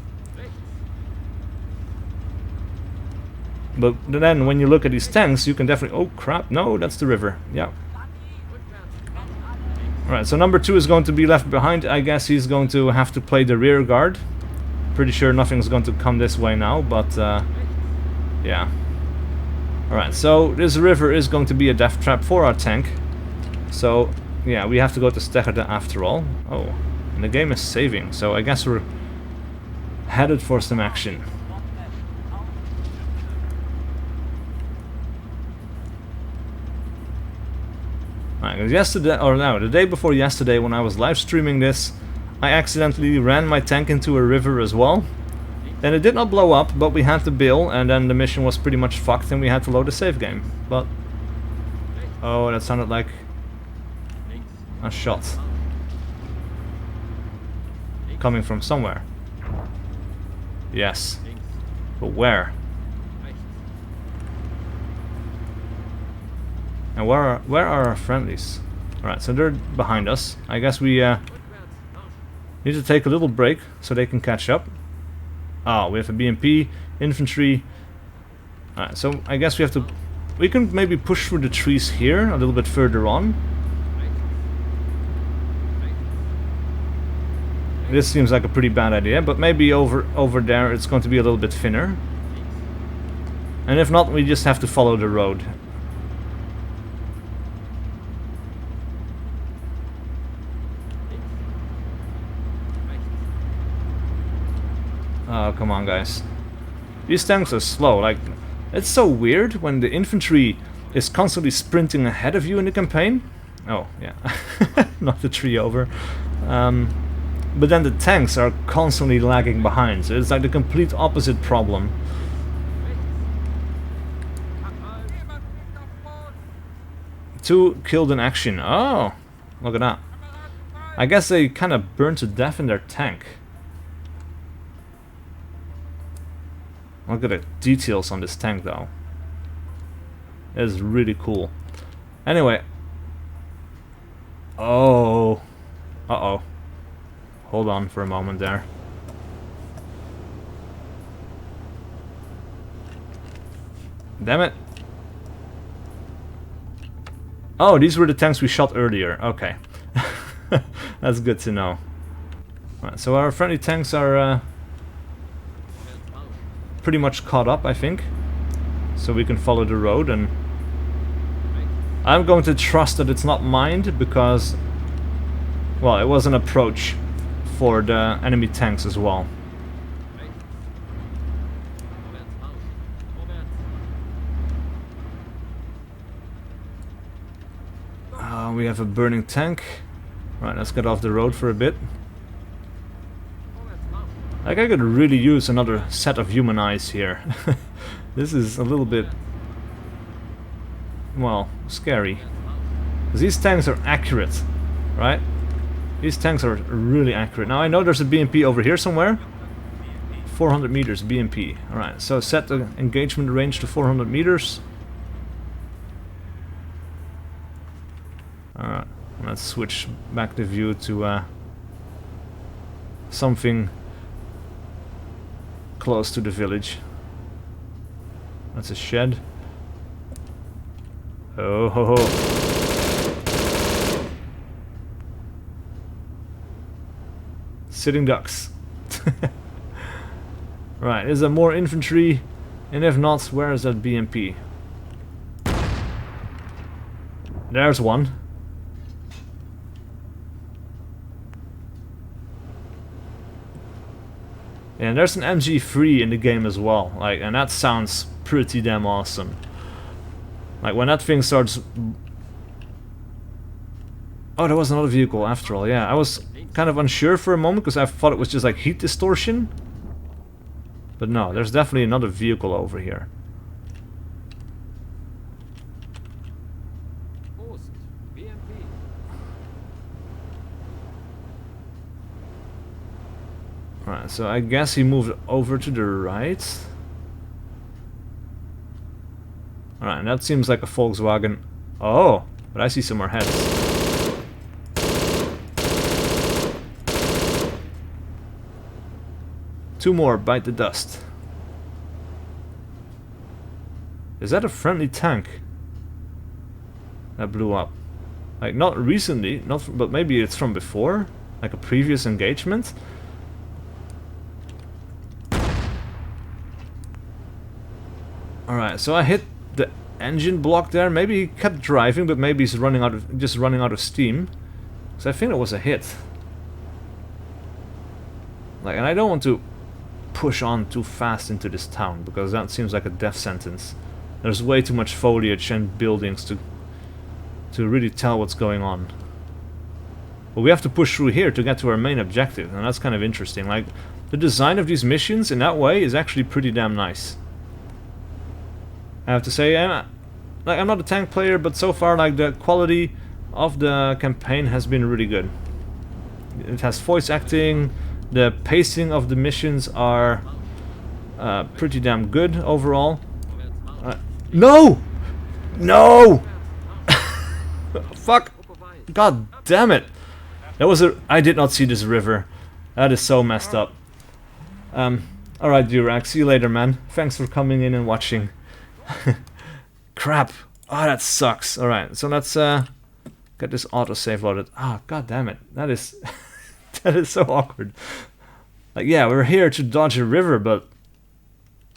But then when you look at these tanks, you can definitely... Oh crap, no, that's the river. Yeah. Alright, so number 2 is going to be left behind. I guess he's going to have to play the rear guard. Pretty sure nothing's going to come this way now, but yeah. Alright, so this river is going to be a death trap for our tank. So yeah, we have to go to Steggerde after all. Oh, and the game is saving, so I guess we're headed for some action. Right, yesterday, or no, the day before yesterday when I was live streaming this, I accidentally ran my tank into a river as well. And it did not blow up, but we had to bail, and then the mission was pretty much fucked and we had to load a save game. But... oh, that sounded like a shot. Coming from somewhere. Yes. But where? And where are our friendlies? Alright, so they're behind us. I guess we need to take a little break so they can catch up. Oh, we have a BMP, infantry. Alright, so I guess we have to... we can maybe push through the trees here, a little bit further on. This seems like a pretty bad idea, but maybe over there it's going to be a little bit thinner. And if not, we just have to follow the road. Oh, come on, guys. These tanks are slow. Like, it's so weird when the infantry is constantly sprinting ahead of you in the campaign. Oh, yeah. Not the tree over. But then the tanks are constantly lagging behind. So it's like the complete opposite problem. Two killed in action. Oh, look at that. I guess they kind of burned to death in their tank. Look at the details on this tank though. It is really cool. Anyway. Oh. Uh-oh. Hold on for a moment there. Damn it. Oh, these were the tanks we shot earlier. Okay. That's good to know. Right, so our friendly tanks are pretty much caught up, I think. So we can follow the road, and I'm going to trust that it's not mined because, well, it was an approach for the enemy tanks as well. We have a burning tank. Right, let's get off the road for a bit. Like, I could really use another set of human eyes here. This is a little bit, well, scary. Because these tanks are accurate, right? These tanks are really accurate. Now I know there's a BMP over here somewhere. 400 meters BMP. Alright, so set the engagement range to 400 meters. Alright, let's switch back the view to something close to the village. That's a shed. Oh ho ho. Sitting ducks. Right, is there more infantry? And if not, where is that BMP? There's one. And there's an MG3 in the game as well, like, and that sounds pretty damn awesome. Like, when that thing starts... Oh, there was another vehicle after all, yeah. I was kind of unsure for a moment because I thought it was just like heat distortion. But no, there's definitely another vehicle over here. Prost, BMP. Alright, so I guess he moved over to the right. Alright, and that seems like a Volkswagen. Oh, but I see some more heads. Two more bite the dust. Is that a friendly tank that blew up? Like, not recently, but maybe it's from before? Like a previous engagement? Alright, so I hit the engine block there. Maybe he kept driving, but maybe he's running out of running out of steam. So I think it was a hit. Like, and I don't want to push on too fast into this town, because that seems like a death sentence. There's way too much foliage and buildings to really tell what's going on. But we have to push through here to get to our main objective, and that's kind of interesting. Like, the design of these missions in that way is actually pretty damn nice. I have to say, I'm not a tank player, but so far, like, the quality of the campaign has been really good. It has voice acting. The pacing of the missions are pretty damn good overall. No! No! Fuck! God damn it! That was I did not see this river. That is so messed up. Alright, Durac, see you later, man. Thanks for coming in and watching. Crap! Oh, that sucks. Alright, so let's get this autosave loaded. Ah, god damn it. That is... that is so awkward. Like, yeah, we're here to dodge a river, but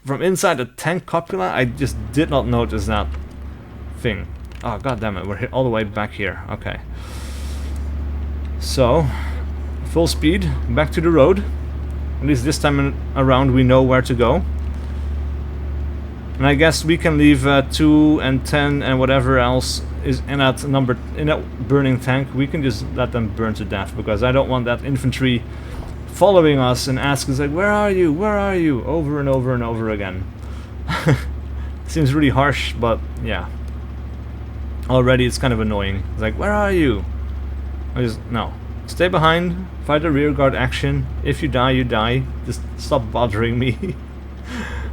from inside the tank copula, I just did not notice that thing. Oh, god damn it, we're here, all the way back here. Okay. So, full speed, back to the road. At least this time around we know where to go. And I guess we can leave 2 and 10 and whatever else is in that burning tank. We can just let them burn to death, because I don't want that infantry following us and asking us, like, where are you, over and over and over again. Seems really harsh, but yeah, already it's kind of annoying. It's like, where are you? No, stay behind, fight a rearguard action. If you die, you die. Just stop bothering me.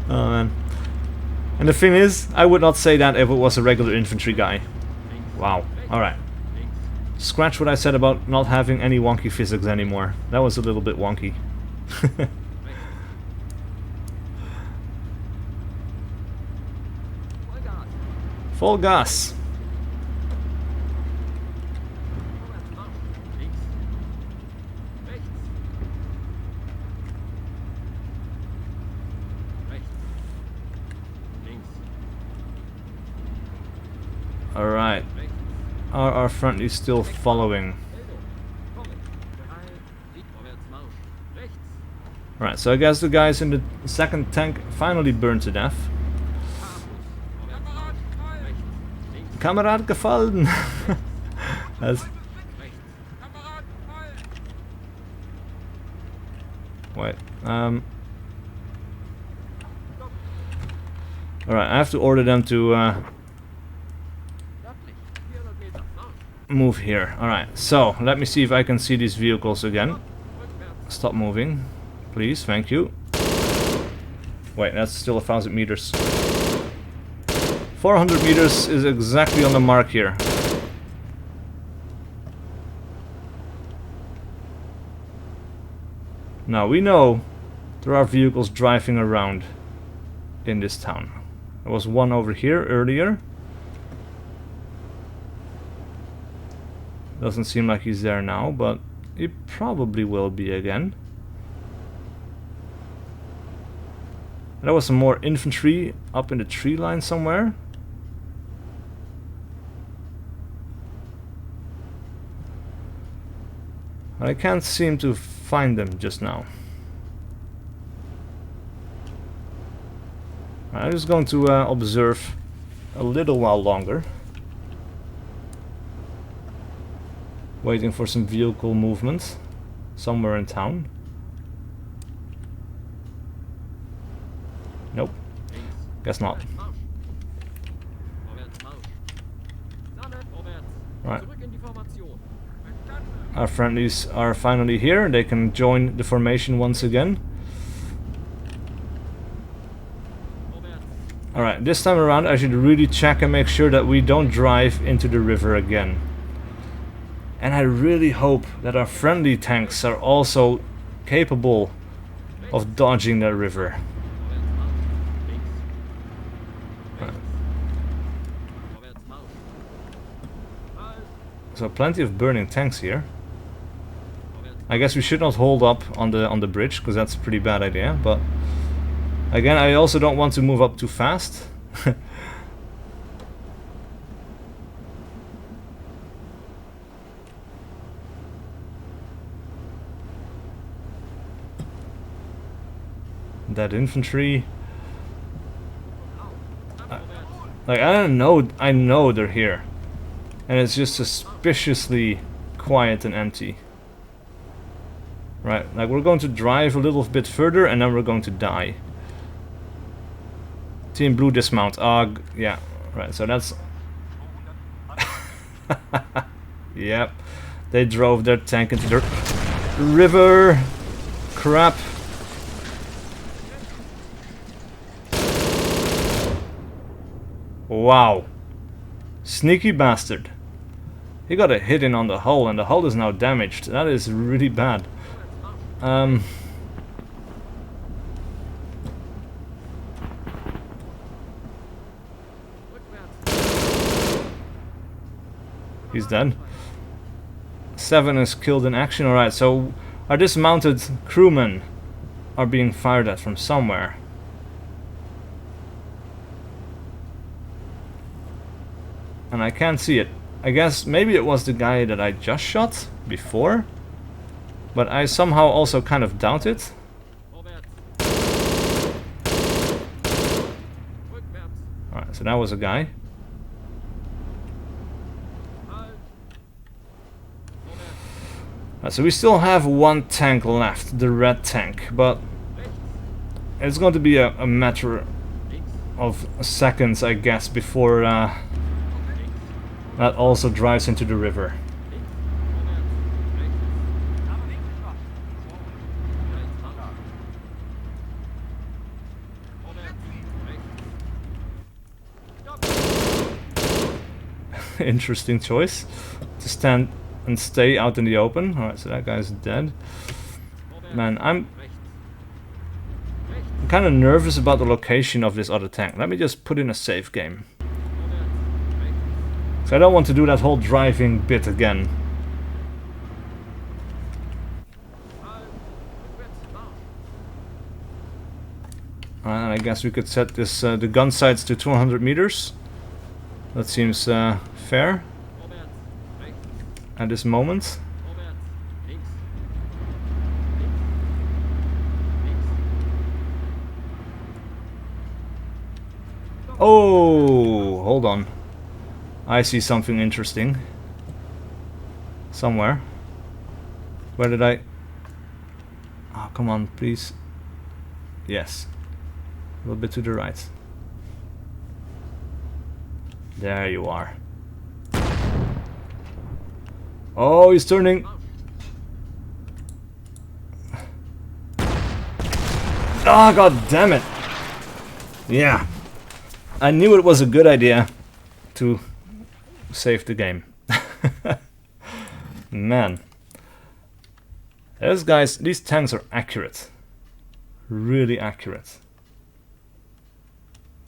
Oh man. And the thing is, I would not say that if it was a regular infantry guy. Wow. Alright. Scratch what I said about not having any wonky physics anymore. That was a little bit wonky. Full gas. Alright. Are our friendlies still following? Right, so I guess the guys in the second tank finally burned to death. Kamerad gefallen! That's... Wait, Alright, I have to order them to move here. Alright, so let me see if I can see these vehicles again. Stop moving, please, thank you. Wait, that's still 1,000 meters. 400 meters is exactly on the mark here. Now we know there are vehicles driving around in this town. There was one over here earlier. Doesn't seem like he's there now, but he probably will be again. There was some more infantry up in the tree line somewhere. I can't seem to find them just now. I'm just going to observe a little while longer. Waiting for some vehicle movement somewhere in town. Guess not. Vorwärts Marsch. Sammelt vorwärts. Right. Zurück in die Formation. Our friendlies are finally here. They can join the formation once again. Vorwärts. Alright, this time around I should really check and make sure that we don't drive into the river again. And I really hope that our friendly tanks are also capable of dodging that river. Vorwärts Marsch. Links. Rechts. Vorwärts Marsch. Halt. So plenty of burning tanks here. Vorwärts. I guess we should not hold up on the bridge, because that's a pretty bad idea, but again, I also don't want to move up too fast. That infantry. Like, I don't know, I know they're here. And it's just suspiciously quiet and empty. Right, like we're going to drive a little bit further and then we're going to die. Team Blue dismount. Yeah, right, so that's... Yep, they drove their tank into the river. Crap. Wow. Sneaky bastard. He got a hit in on the hull and the hull is now damaged. That is really bad. He's dead. 7 is killed in action. Alright, so our dismounted crewmen are being fired at from somewhere. And I can't see it. I guess maybe it was the guy that I just shot before. But I somehow also kind of doubt it. Vorwärts. Rückwärts. Alright, so that was a guy. Halt. Vorwärts. So we still have one tank left, the red tank. But Rechts. it's going to be a matter Links. of seconds, I guess, before Links. that also drives into the river. Links. Vorwärts. Rechts. Vorwärts. Rechts. Interesting choice to stand and stay out in the open. Alright, so that guy's dead. Man, I'm kind of nervous about the location of this other tank. Let me just put in a safe game. So I don't want to do that whole driving bit again. And I guess we could set this the gun sights to 200 meters. That seems fair at this moment. Oh, hold on. I see something interesting. Somewhere. Where did I... Oh, come on, please. Yes. A little bit to the right. There you are. Oh, he's turning. Ah, god damn it. Yeah. I knew it was a good idea to save the game. Man. These tanks are accurate. Really accurate.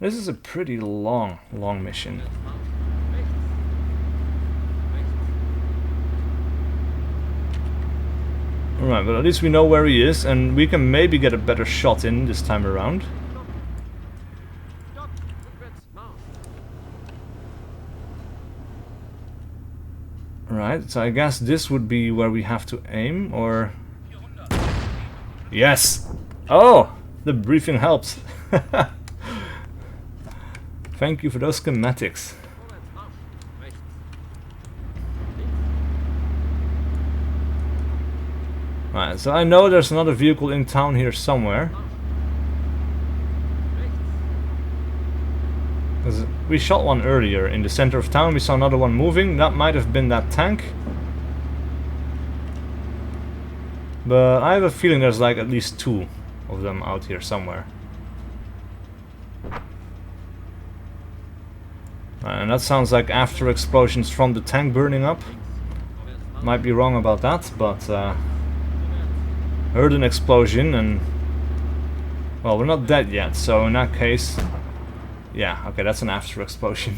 This is a pretty long mission. Alright, but at least we know where he is and we can maybe get a better shot in this time around. Right, so I guess this would be where we have to aim, or... Yes! Oh! The briefing helps. Thank you for those schematics. Right, so I know there's another vehicle in town here somewhere. Because we shot one earlier in the center of town, we saw another one moving. That might have been that tank. But I have a feeling there's like at least 2 of them out here somewhere. And that sounds like after explosions from the tank burning up. Might be wrong about that, but heard an explosion and... Well, we're not dead yet, so in that case... Yeah, okay, that's an after explosion.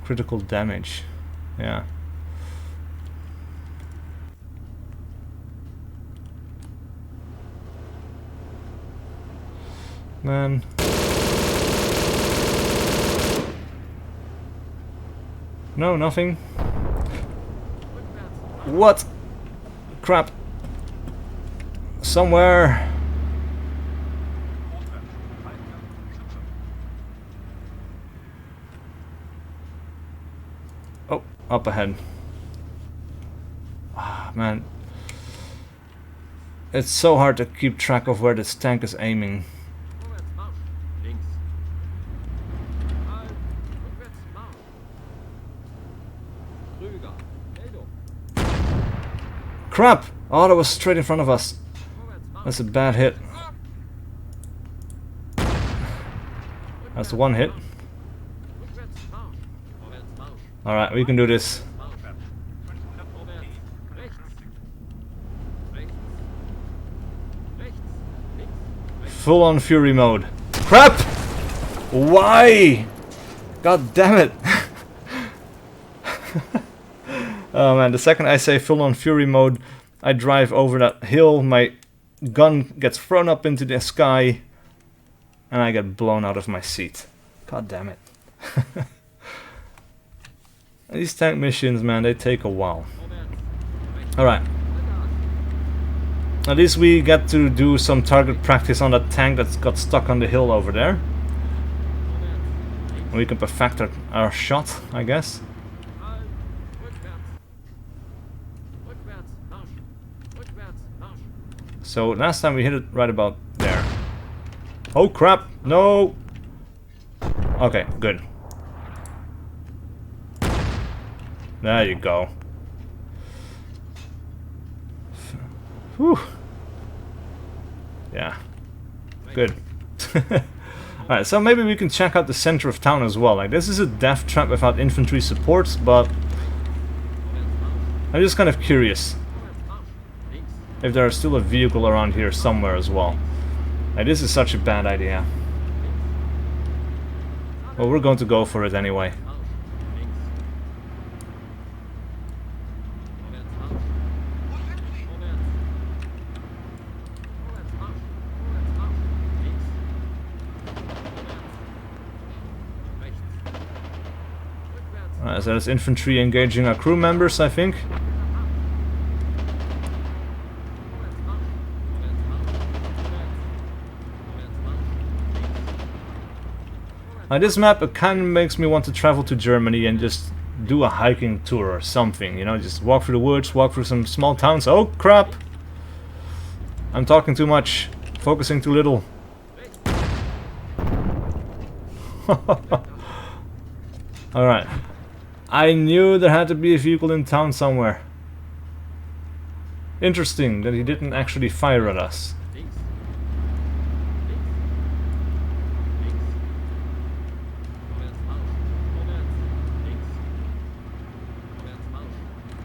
Critical damage. Yeah. Man. No, nothing. What? Crap. Somewhere. Oh, up ahead. Ah, man. It's so hard to keep track of where this tank is aiming. Crap! Oh, that was straight in front of us. That's a bad hit. That's one hit. Alright, we can do this. Full on fury mode. Crap! Why? God damn it! Oh man, the second I say full on fury mode, I drive over that hill, my gun gets thrown up into the sky, and I get blown out of my seat. God damn it. These tank missions, man, they take a while. Alright. At least we get to do some target practice on that tank that's got stuck on the hill over there. We can perfect our shot, I guess. So last time we hit it right about there. Oh crap! No! Okay, good. There you go. Whew. Yeah. Good. Alright, so maybe we can check out the center of town as well. Like, this is a death trap without infantry support, but I'm just kind of curious if there's still a vehicle around here somewhere as well. Like, this is such a bad idea. Well, we're going to go for it anyway. Alright, so there's infantry engaging our crew members, I think. This map, it kind of makes me want to travel to Germany and just do a hiking tour or something, you know, just walk through the woods, walk through some small towns. Oh crap! I'm talking too much, focusing too little. Alright. I knew there had to be a vehicle in town somewhere. Interesting that he didn't actually fire at us.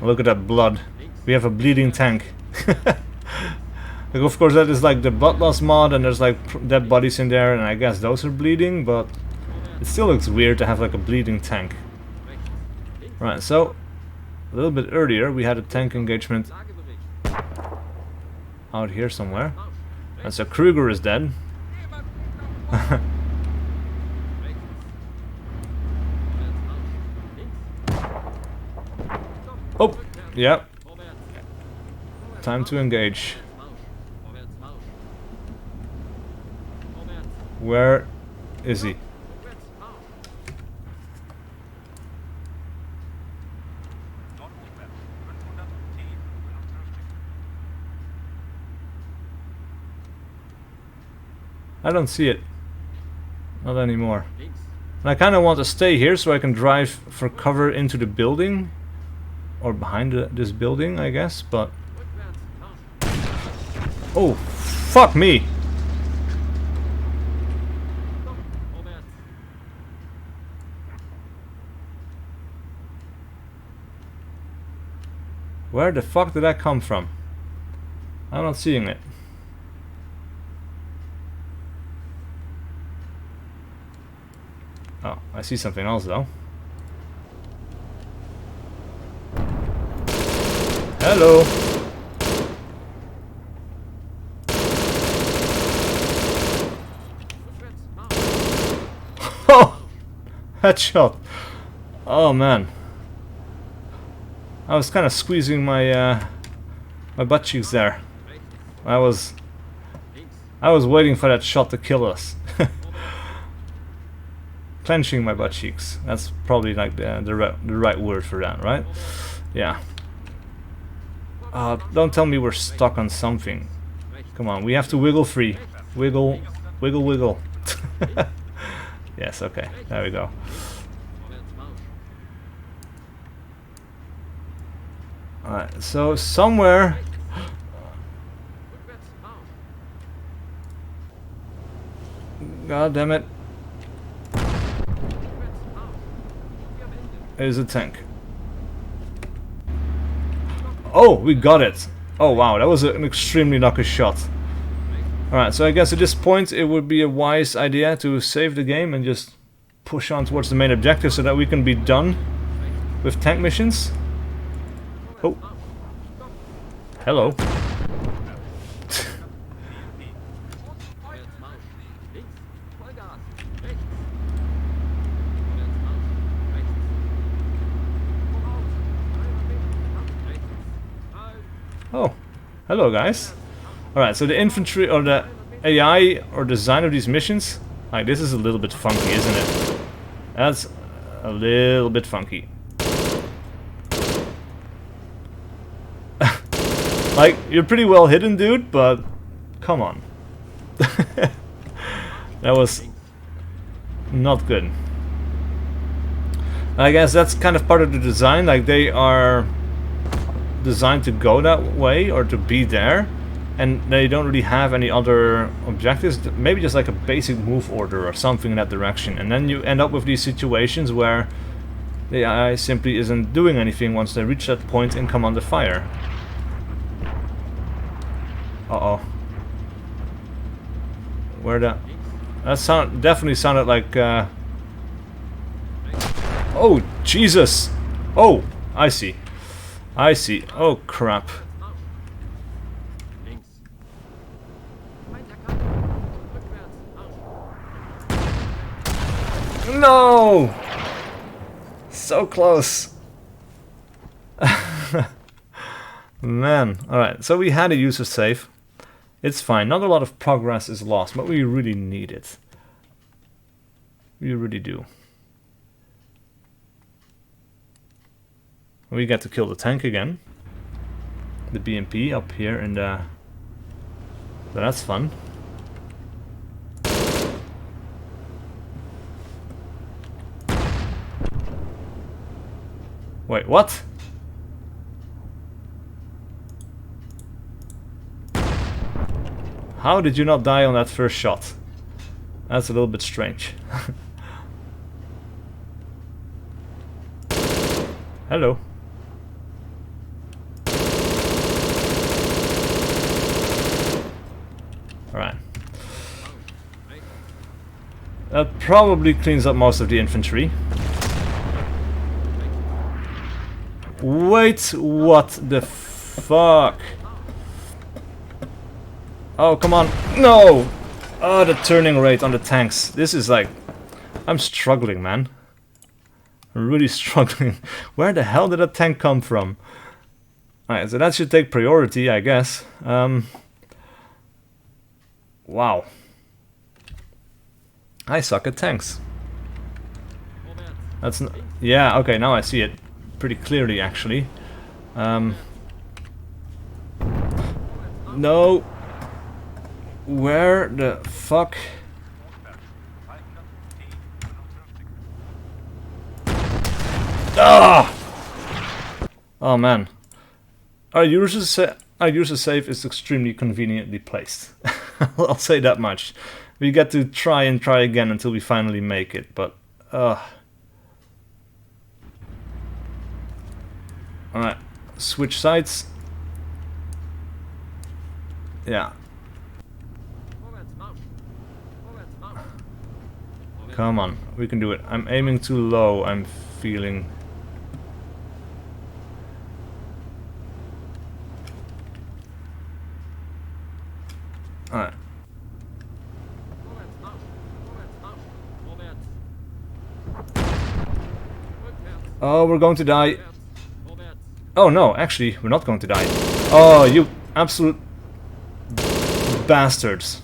Look at that blood. We have a bleeding tank. Like, of course that is like the blood loss mod and there's like dead bodies in there and I guess those are bleeding, but it still looks weird to have like a bleeding tank. Right, so a little bit earlier we had a tank engagement out here somewhere. And so Kruger is dead. Oh, yeah. Time to engage. Where is he? I don't see it. Not anymore. Links. And I kind of want to stay here so I can drive for cover into the building. Or behind this building, I guess, but... Rückwärts. Marsch. Oh, fuck me! Vorwärts. Where the fuck did that come from? I'm not seeing it. Oh, I see something else though. Hello! Rückwärts. Marsch. Oh! Headshot! Oh man. I was kind of squeezing my my butt cheeks there. Rechts. I Links. was waiting for that shot to kill us. Clenching my butt cheeks. That's probably like the right word for that, right? Yeah. Don't tell me we're stuck on something. Come on, we have to wiggle free. Wiggle, wiggle, wiggle. Yes, okay. There we go. Vorwärts. Marsch. Alright, so somewhere... Rückwärts. Marsch. God damn it. Rückwärts. Marsch. Wir wenden. There's a tank. Oh, we got it. Oh wow, that was an extremely lucky shot. Alright, so I guess at this point it would be a wise idea to save the game and just push on towards the main objective so that we can be done with tank missions. Oh. Hello. Vorwärts. Marsch. Links. Vollgas. Rechts. Vorwärts. Marsch. Rechts. Voraus. 300 Meter. Rechts. Halt. Oh, hello guys. Alright, so the infantry or the AI or design of these missions, like this is a little bit funky, isn't it? That's a little bit funky. Like, you're pretty well hidden, dude, but come on. That was not good. I guess that's kind of part of the design, like they are designed to go that way or to be there, and they don't really have any other objectives, maybe just like a basic move order or something in that direction, and then you end up with these situations where the AI simply isn't doing anything once they reach that point and come under fire. Uh-oh. Where the... That definitely sounded like... Oh, Jesus! Oh, I see. I see. Oh, crap. Links. Feind erkannt. Rückwärts. Marsch. No! So close. Man. Alright, so we had a user save. It's fine. Not a lot of progress is lost, but we really need it. We really do. We get to kill the tank again. The BMP up here in the... So that's fun. Wait, what? How did you not die on that first shot? That's a little bit strange. Hello. Alright. That probably cleans up most of the infantry. Wait, what the fuck? Oh, come on. No! Oh, the turning rate on the tanks. This is like... I'm struggling, man. I'm really struggling. Where the hell did that tank come from? Alright, so that should take priority, I guess. Wow. I suck at tanks. That's n yeah, okay, now I see it pretty clearly, actually. No. Where the fuck? Ah! Oh man. Our user safe is extremely conveniently placed. I'll say that much. We get to try and try again until we finally make it, but alright, switch sides. Yeah. Come on, we can do it. I'm aiming too low, I'm feeling. Alright. Oh, we're going to die. Oh no, actually, we're not going to die. Oh, you absolute bastards.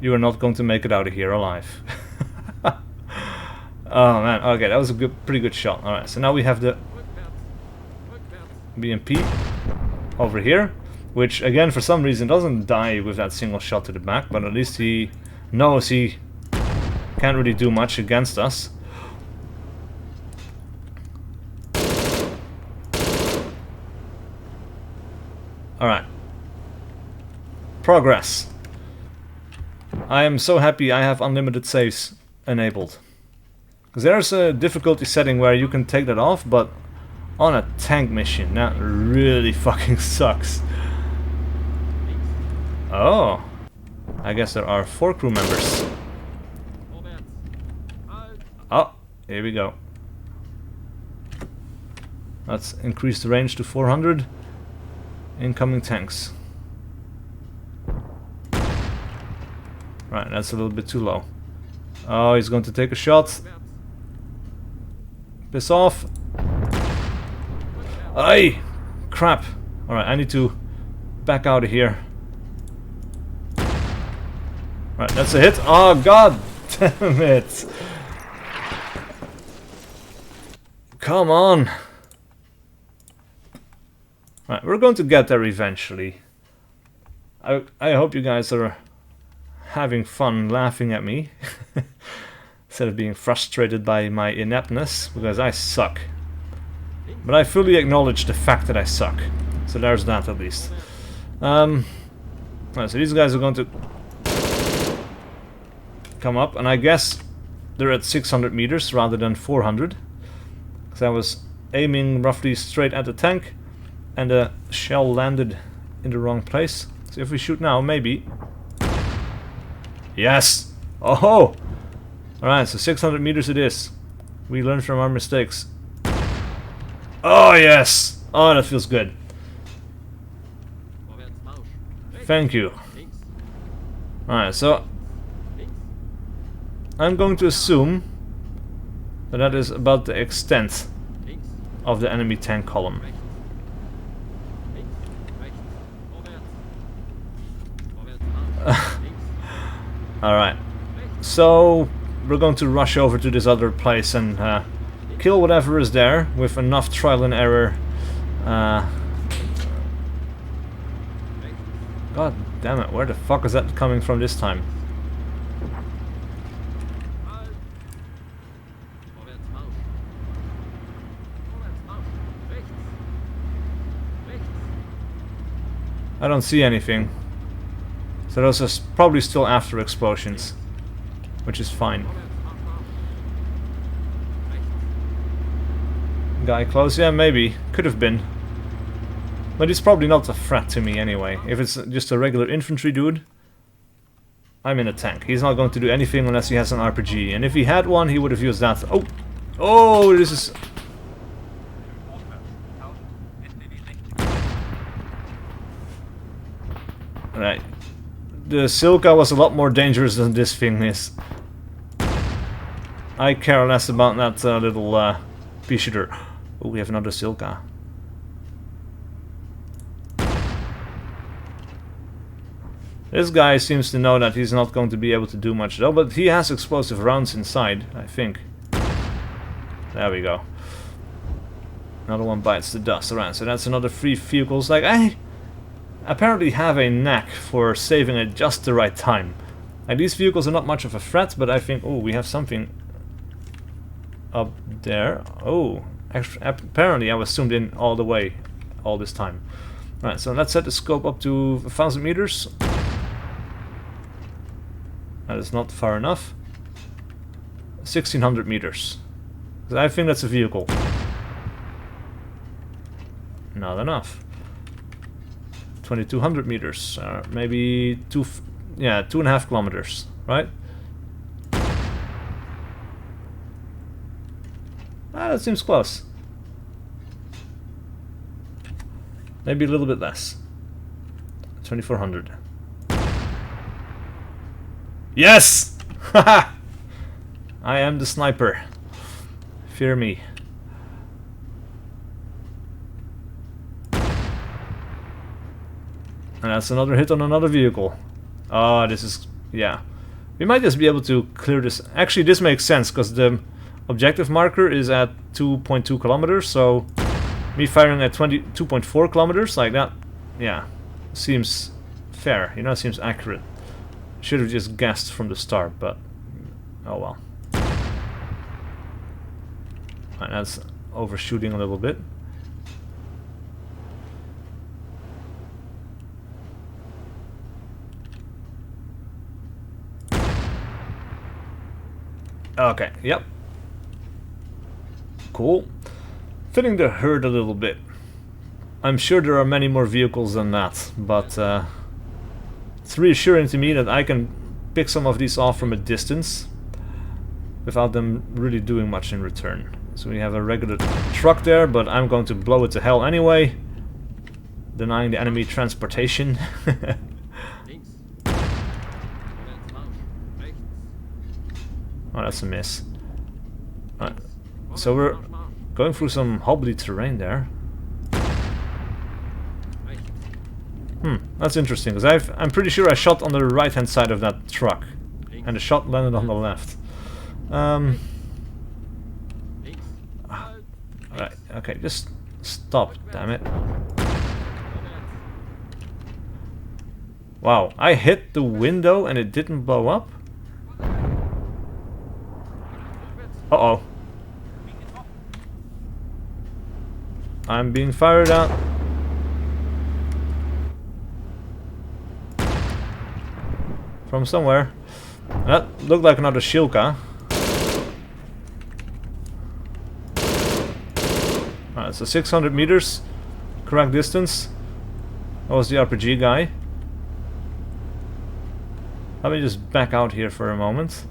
You are not going to make it out of here alive. Oh man, okay, that was a pretty good shot. Alright, so now we have the BMP over here, which again for some reason doesn't die with that single shot to the back, but at least he knows he can't really do much against us. Alright. Progress. I am so happy I have unlimited saves enabled. Because there's a difficulty setting where you can take that off, but on a tank mission, that really fucking sucks. Oh. I guess there are 4 crew members. Oh, here we go. Let's increase the range to 400. Incoming tanks. Right, that's a little bit too low. Oh, he's going to take a shot. Piss off. Aye! Crap. Alright, I need to back out of here. Right, that's a hit. Oh, god damn it. Come on. Right, we're going to get there eventually. I hope you guys are having fun laughing at me instead of being frustrated by my ineptness, because I suck. But I fully acknowledge the fact that I suck. So there's that at least. Right, so these guys are going to come up, and I guess they're at 600 meters rather than 400. Because I was aiming roughly straight at the tank, and the shell landed in the wrong place. So if we shoot now, maybe. Yes! Oh! Alright, so 600 meters it is. We learn from our mistakes. Oh, yes! Oh, that feels good. Thank you. Alright, so I'm going to assume that that is about the extent of the enemy tank column. Alright, so we're going to rush over to this other place and kill whatever is there with enough trial and error. God damn it, where the fuck is that coming from this time? I don't see anything. So those are probably still after explosions, which is fine. Guy close? Yeah, maybe. Could have been. But he's probably not a threat to me anyway. If it's just a regular infantry dude, I'm in a tank. He's not going to do anything unless he has an RPG. And if he had one, he would have used that. Oh! Oh, this is... Right. The Silka was a lot more dangerous than this thing is. I care less about that little pea shooter. Oh, we have another Silka. This guy seems to know that he's not going to be able to do much though, but he has explosive rounds inside, I think. There we go. Another one bites the dust. Alright, so that's another 3 vehicles. Like, apparently have a knack for saving at just the right time. Like, these vehicles are not much of a threat, but I think, oh, we have something up there. Oh, apparently I was zoomed in all the way all this time. Alright, so let's set the scope up to 1,000 meters. That is not far enough. 1,600 meters. I think that's a vehicle. Not enough. 2,200 meters, maybe 2.5 kilometers, right? That seems close. Maybe a little bit less. 2,400. Yes! Haha! I am the sniper. Fear me. And that's another hit on another vehicle. Oh, this is... yeah. We might just be able to clear this. Actually, this makes sense, because the objective marker is at 2.2 kilometers, so me firing at 2.4 kilometers, like that, yeah, seems fair, you know, seems accurate. Should have just guessed from the start, but oh well. And that's overshooting a little bit. Okay, yep. Cool. Filling the herd a little bit. I'm sure there are many more vehicles than that, but it's reassuring to me that I can pick some of these off from a distance without them really doing much in return. So we have a regular truck there, but I'm going to blow it to hell anyway, denying the enemy transportation. Oh, that's a miss. Right. So we're going through some hobbly terrain there. That's interesting, because I'm pretty sure I shot on the right hand side of that truck, and the shot landed on the left. Right, okay, just stop, damn it. Wow, I hit the window and it didn't blow up? Uh-oh. I'm being fired at. From somewhere. That looked like another Shilka. Alright, so 600 meters. Correct distance. That was the RPG guy. Let me just back out here for a moment.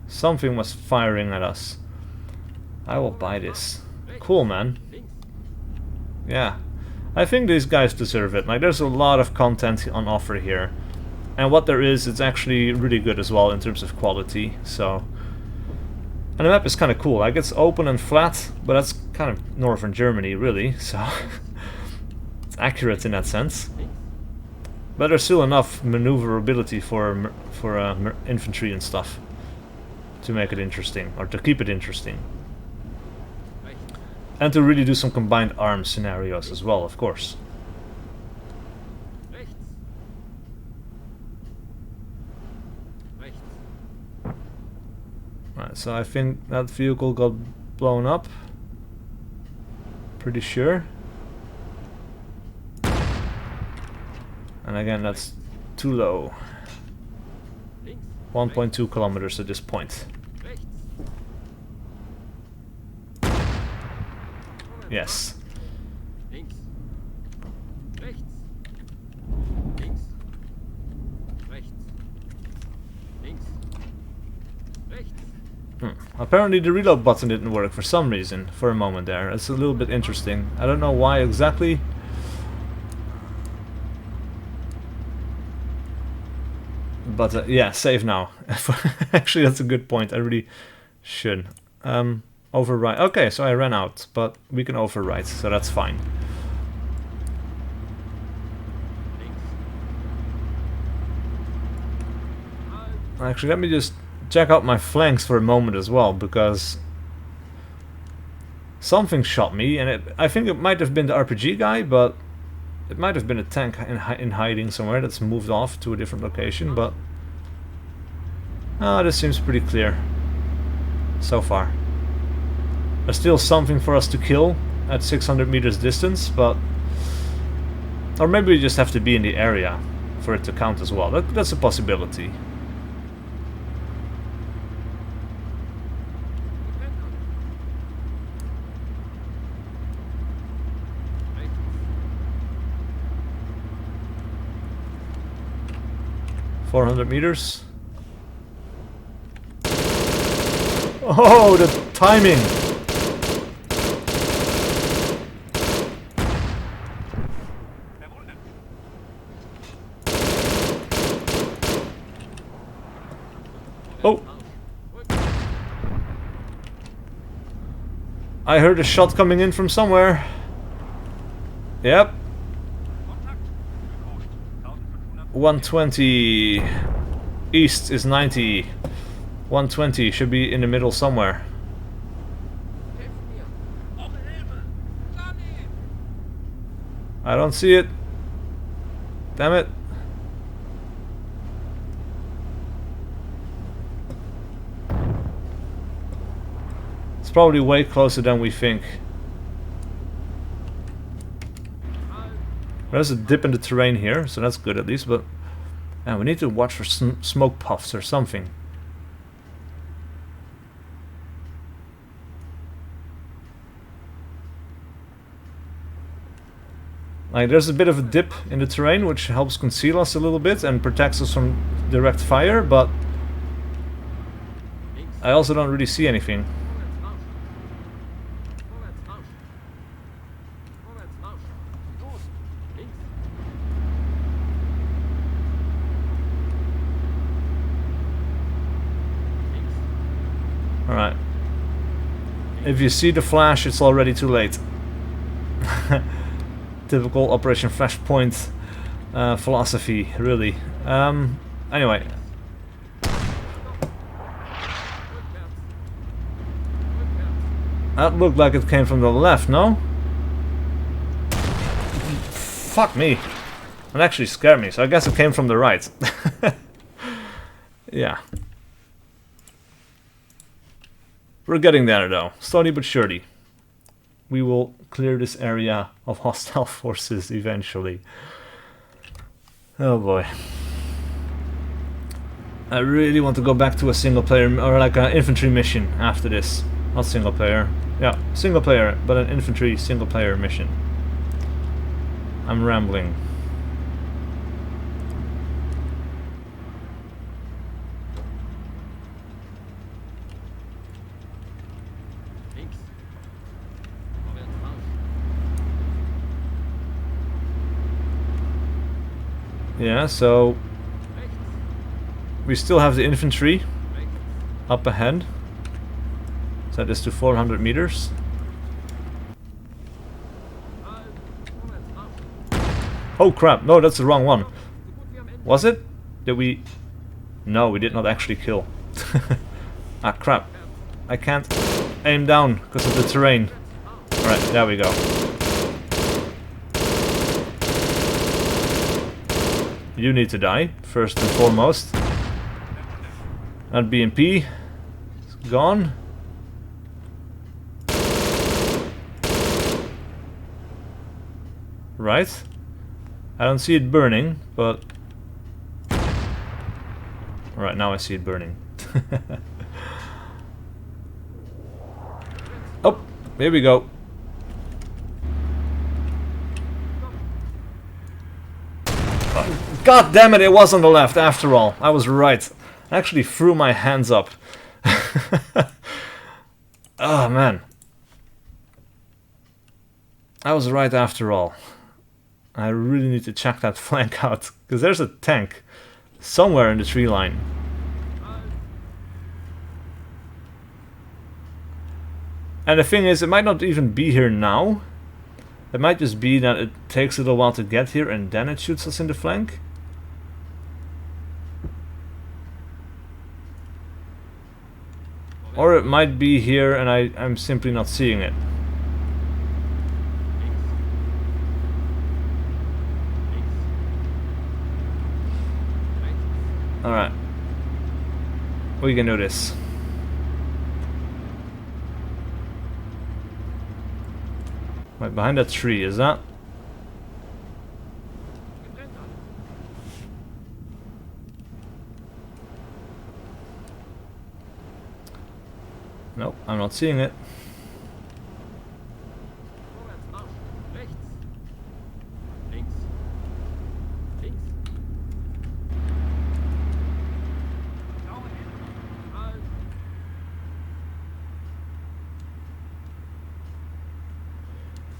Something was firing at us. I will buy this. Cool, man. Yeah. I think these guys deserve it. Like, there's a lot of content on offer here. And what there is, it's actually really good as well in terms of quality, so... And the map is kind of cool. Like, it's open and flat, but that's kind of northern Germany, really, so... it's accurate in that sense. But there's still enough maneuverability for infantry and stuff to make it interesting, or to keep it interesting. And to really do some combined arms scenarios as well, of course. Right, so I think that vehicle got blown up. Pretty sure. And again, that's too low. 1.2 kilometers at this point. Yes. Apparently the reload button didn't work for some reason, for a moment there. It's a little bit interesting. I don't know why exactly. But yeah, save now. Actually, that's a good point. I really should. Override. Okay, so I ran out, but we can override, so that's fine. Actually, let me just check out my flanks for a moment as well, because Something shot me, and I think it might have been the RPG guy, but it might have been a tank in hiding somewhere that's moved off to a different location, but... this seems pretty clear so far. There's still something for us to kill at 600 meters distance, but... Or maybe we just have to be in the area for it to count as well. That's a possibility. .400 meters. Oh, the timing! Oh! I heard a shot coming in from somewhere. Yep. 120. East is 90. 120 should be in the middle somewhere. I don't see it. Damn it. It's probably way closer than we think. There's a dip in the terrain here, so that's good at least, but we need to watch for smoke puffs or something. Like, there's a bit of a dip in the terrain which helps conceal us a little bit and protects us from direct fire, but I also don't really see anything. Alright. If you see the flash, it's already too late. Typical Operation Flashpoint philosophy, really. Anyway. That looked like it came from the left, no? Fuck me. It actually scared me, so I guess it came from the right. Yeah. We're getting there though, slowly but surely. We will clear this area of hostile forces eventually. Oh boy. I really want to go back to a single player, or like an infantry mission after this. Not single player. Yeah, single player, but an infantry single player mission. I'm rambling. Yeah, so we still have the infantry up ahead. Set this to 400 meters. Oh crap, no, that's the wrong one. Was it? Did we... No, we did not actually kill. Ah crap. I can't aim down because of the terrain. Alright, there we go. You need to die, first and foremost. That BMP is gone. Right. I don't see it burning, but... Alright, now I see it burning. Oh, here we go. God damn it, it was on the left after all. I was right. I actually threw my hands up. Oh man. I was right after all. I really need to check that flank out, because there's a tank somewhere in the tree line. And the thing is, it might not even be here now. It might just be that it takes a little while to get here and then it shoots us in the flank. Or it might be here and I'm simply not seeing it. Alright. We can do this. Right behind that tree, is that? Nope, I'm not seeing it. Vorwärts, Marsch. Rechts. Links. Links. Halt.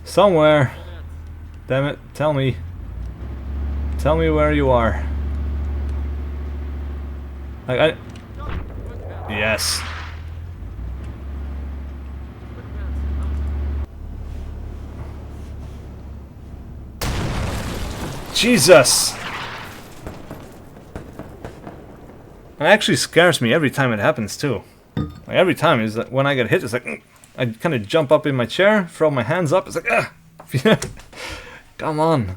Somewhere. Vorwärts. Damn it, tell me. Tell me where you are. Like, I... Rückwärts. Yes. Jesus! It actually scares me every time it happens too. Like every time is that when I get hit, it's like I kind of jump up in my chair, throw my hands up. It's like, ah, come on.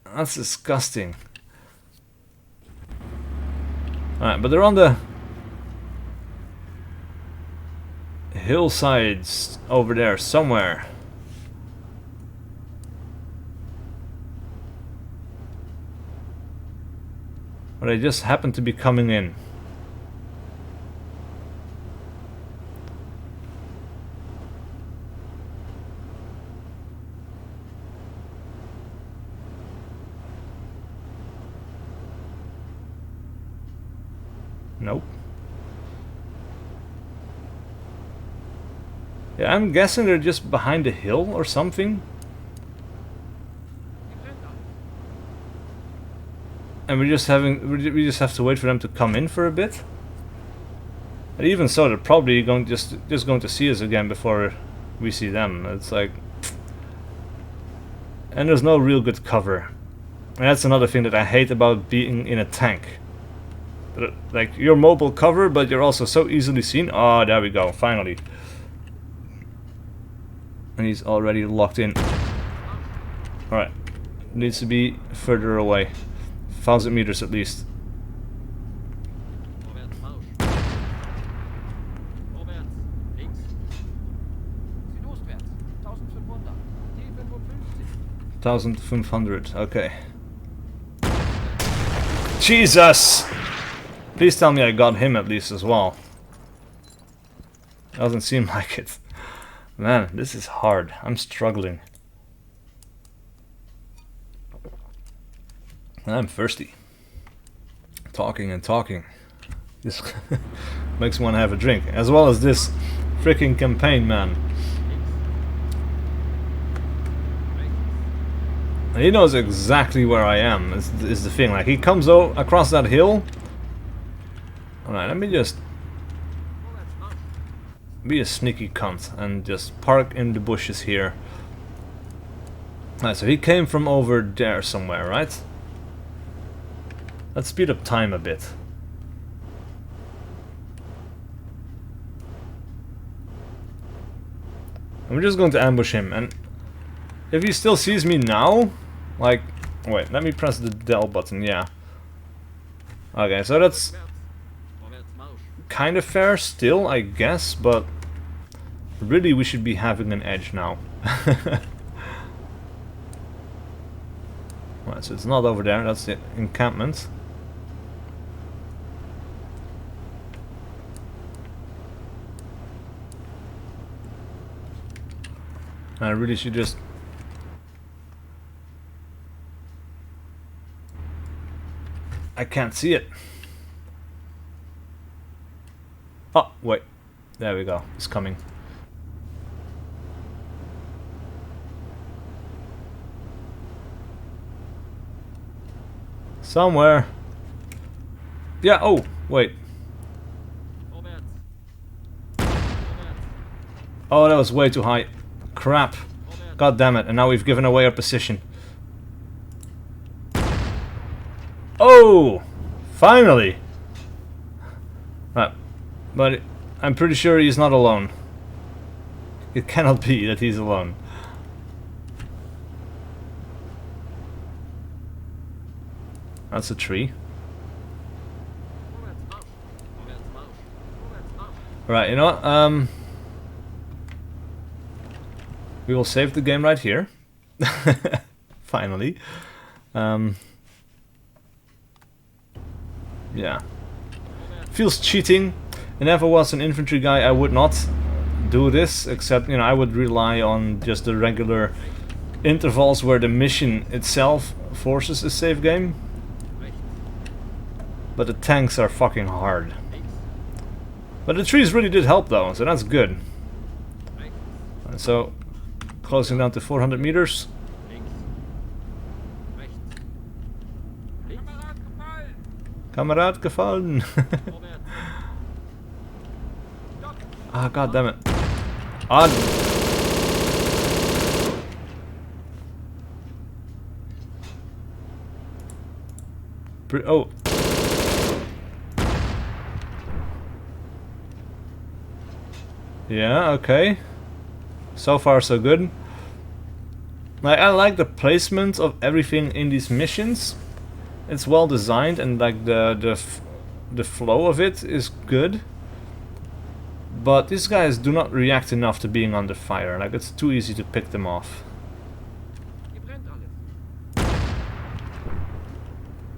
That's disgusting. Alright, but they're on the hillsides over there somewhere. But they just happen to be coming in. Nope. Yeah, I'm guessing they're just behind a hill or something. And we just have to wait for them to come in for a bit. And even so, they're probably going just going to see us again before we see them. It's like, and there's no real good cover. And that's another thing that I hate about being in a tank. Like, you're mobile cover, but you're also so easily seen. Oh, there we go, finally. And he's already locked in. Alright, needs to be further away. 1,000 meters at least. Vorwärts, Marsch. Vorwärts. Links. Südostwärts. 1500. T55. 1,500, okay. Jesus! Please tell me I got him at least as well. Doesn't seem like it. Man, this is hard. I'm struggling. And I'm thirsty. Talking and talking. This makes me want to have a drink. As well as this freaking campaign, man. And he knows exactly where I am, is the thing. Like, he comes across that hill. Alright, let me just be a sneaky cunt and just park in the bushes here. Alright, so he came from over there somewhere, right? Let's speed up time a bit. I'm just going to ambush him, and if he still sees me now, like, wait, let me press the Del button, yeah. Okay, so that's kind of fair still, I guess, but really we should be having an edge now. Right, so it's not over there, that's the encampment. I really should just... I can't see it. Oh, wait. There we go. It's coming. Somewhere. Yeah, oh, wait. Oh, that was way too high. Crap. God damn it. And now we've given away our position. Oh! Finally! Right. But I'm pretty sure he's not alone. It cannot be that he's alone. That's a tree. Vorwärts Marsch. Vorwärts Marsch. Vorwärts Marsch. Right, you know what? We will save the game right here. Finally. Yeah. Feels cheating. And if I was an infantry guy, I would not do this, except, you know, I would rely on just the regular intervals where the mission itself forces a save game. But the tanks are fucking hard. But the trees really did help though, so that's good. And so, closing down to 400 meters. Kamerad gefallen. Ah, god damn it. Ah. Oh. Yeah, okay. So far so good. Like, I like the placement of everything in these missions. It's well designed and like the flow of it is good. But these guys do not react enough to being under fire. Like, it's too easy to pick them off.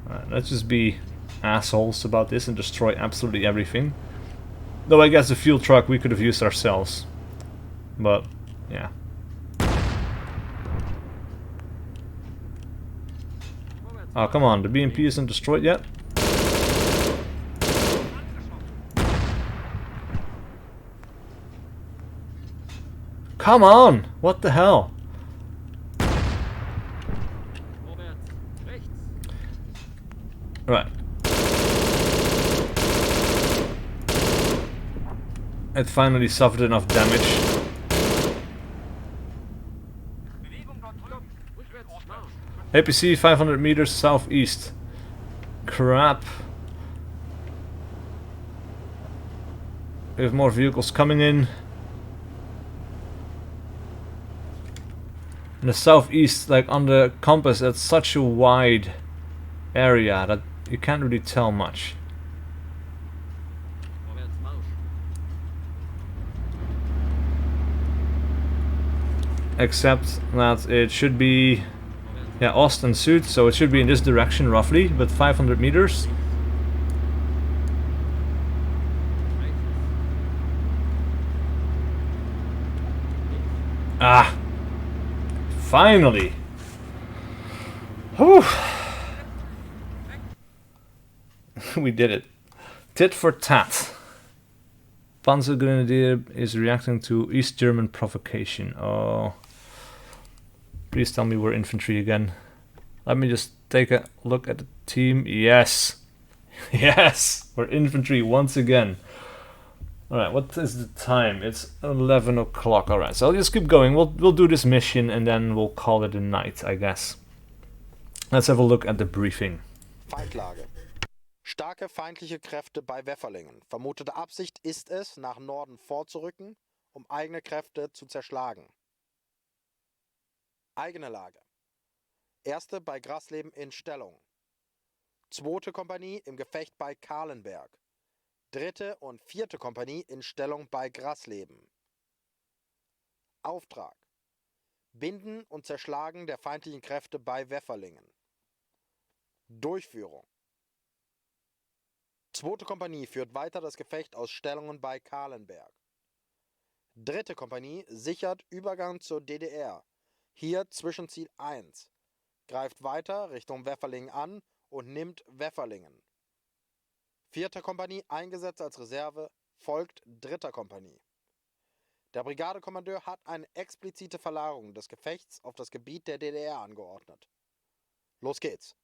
Alright, let's just be assholes about this and destroy absolutely everything. Though I guess the fuel truck we could have used ourselves. But, yeah. Oh, come on, the BMP isn't destroyed yet? Come on! What the hell? Right. It finally suffered enough damage. APC 500 meters southeast. Crap. We have more vehicles coming in. In the southeast, like on the compass, it's such a wide area that you can't really tell much. Except that it should be, yeah, Ost and Süd, so it should be in this direction roughly, but 500 meters. Ah! Finally! Whew. We did it. Tit for tat. Panzer Grenadier is reacting to East German provocation. Oh. Please tell me we're infantry again. Let me just take a look at the team. Yes! Yes! We're infantry once again. Alright, what is the time? It's 11 o'clock. Alright, so I'll just keep going. We'll do this mission and then we'll call it a night, I guess. Let's have a look at the briefing. Feindlage. Starke feindliche Kräfte bei Wefferlingen. Vermutete Absicht ist es, nach Norden vorzurücken, um eigene Kräfte zu zerschlagen. Eigene Lage. Erste bei Grasleben in Stellung. Zweite Kompanie im Gefecht bei Kahlenberg. Dritte und vierte Kompanie in Stellung bei Grasleben. Auftrag. Binden und Zerschlagen der feindlichen Kräfte bei Wefferlingen. Durchführung. Zweite Kompanie führt weiter das Gefecht aus Stellungen bei Kahlenberg. Dritte Kompanie sichert Übergang zur DDR. Hier Zwischenziel 1. Greift weiter Richtung Wefferlingen an und nimmt Wefferlingen. Vierte Kompanie eingesetzt als Reserve, folgt dritter Kompanie. Der Brigadekommandeur hat eine explizite Verlagerung des Gefechts auf das Gebiet der DDR angeordnet. Los geht's!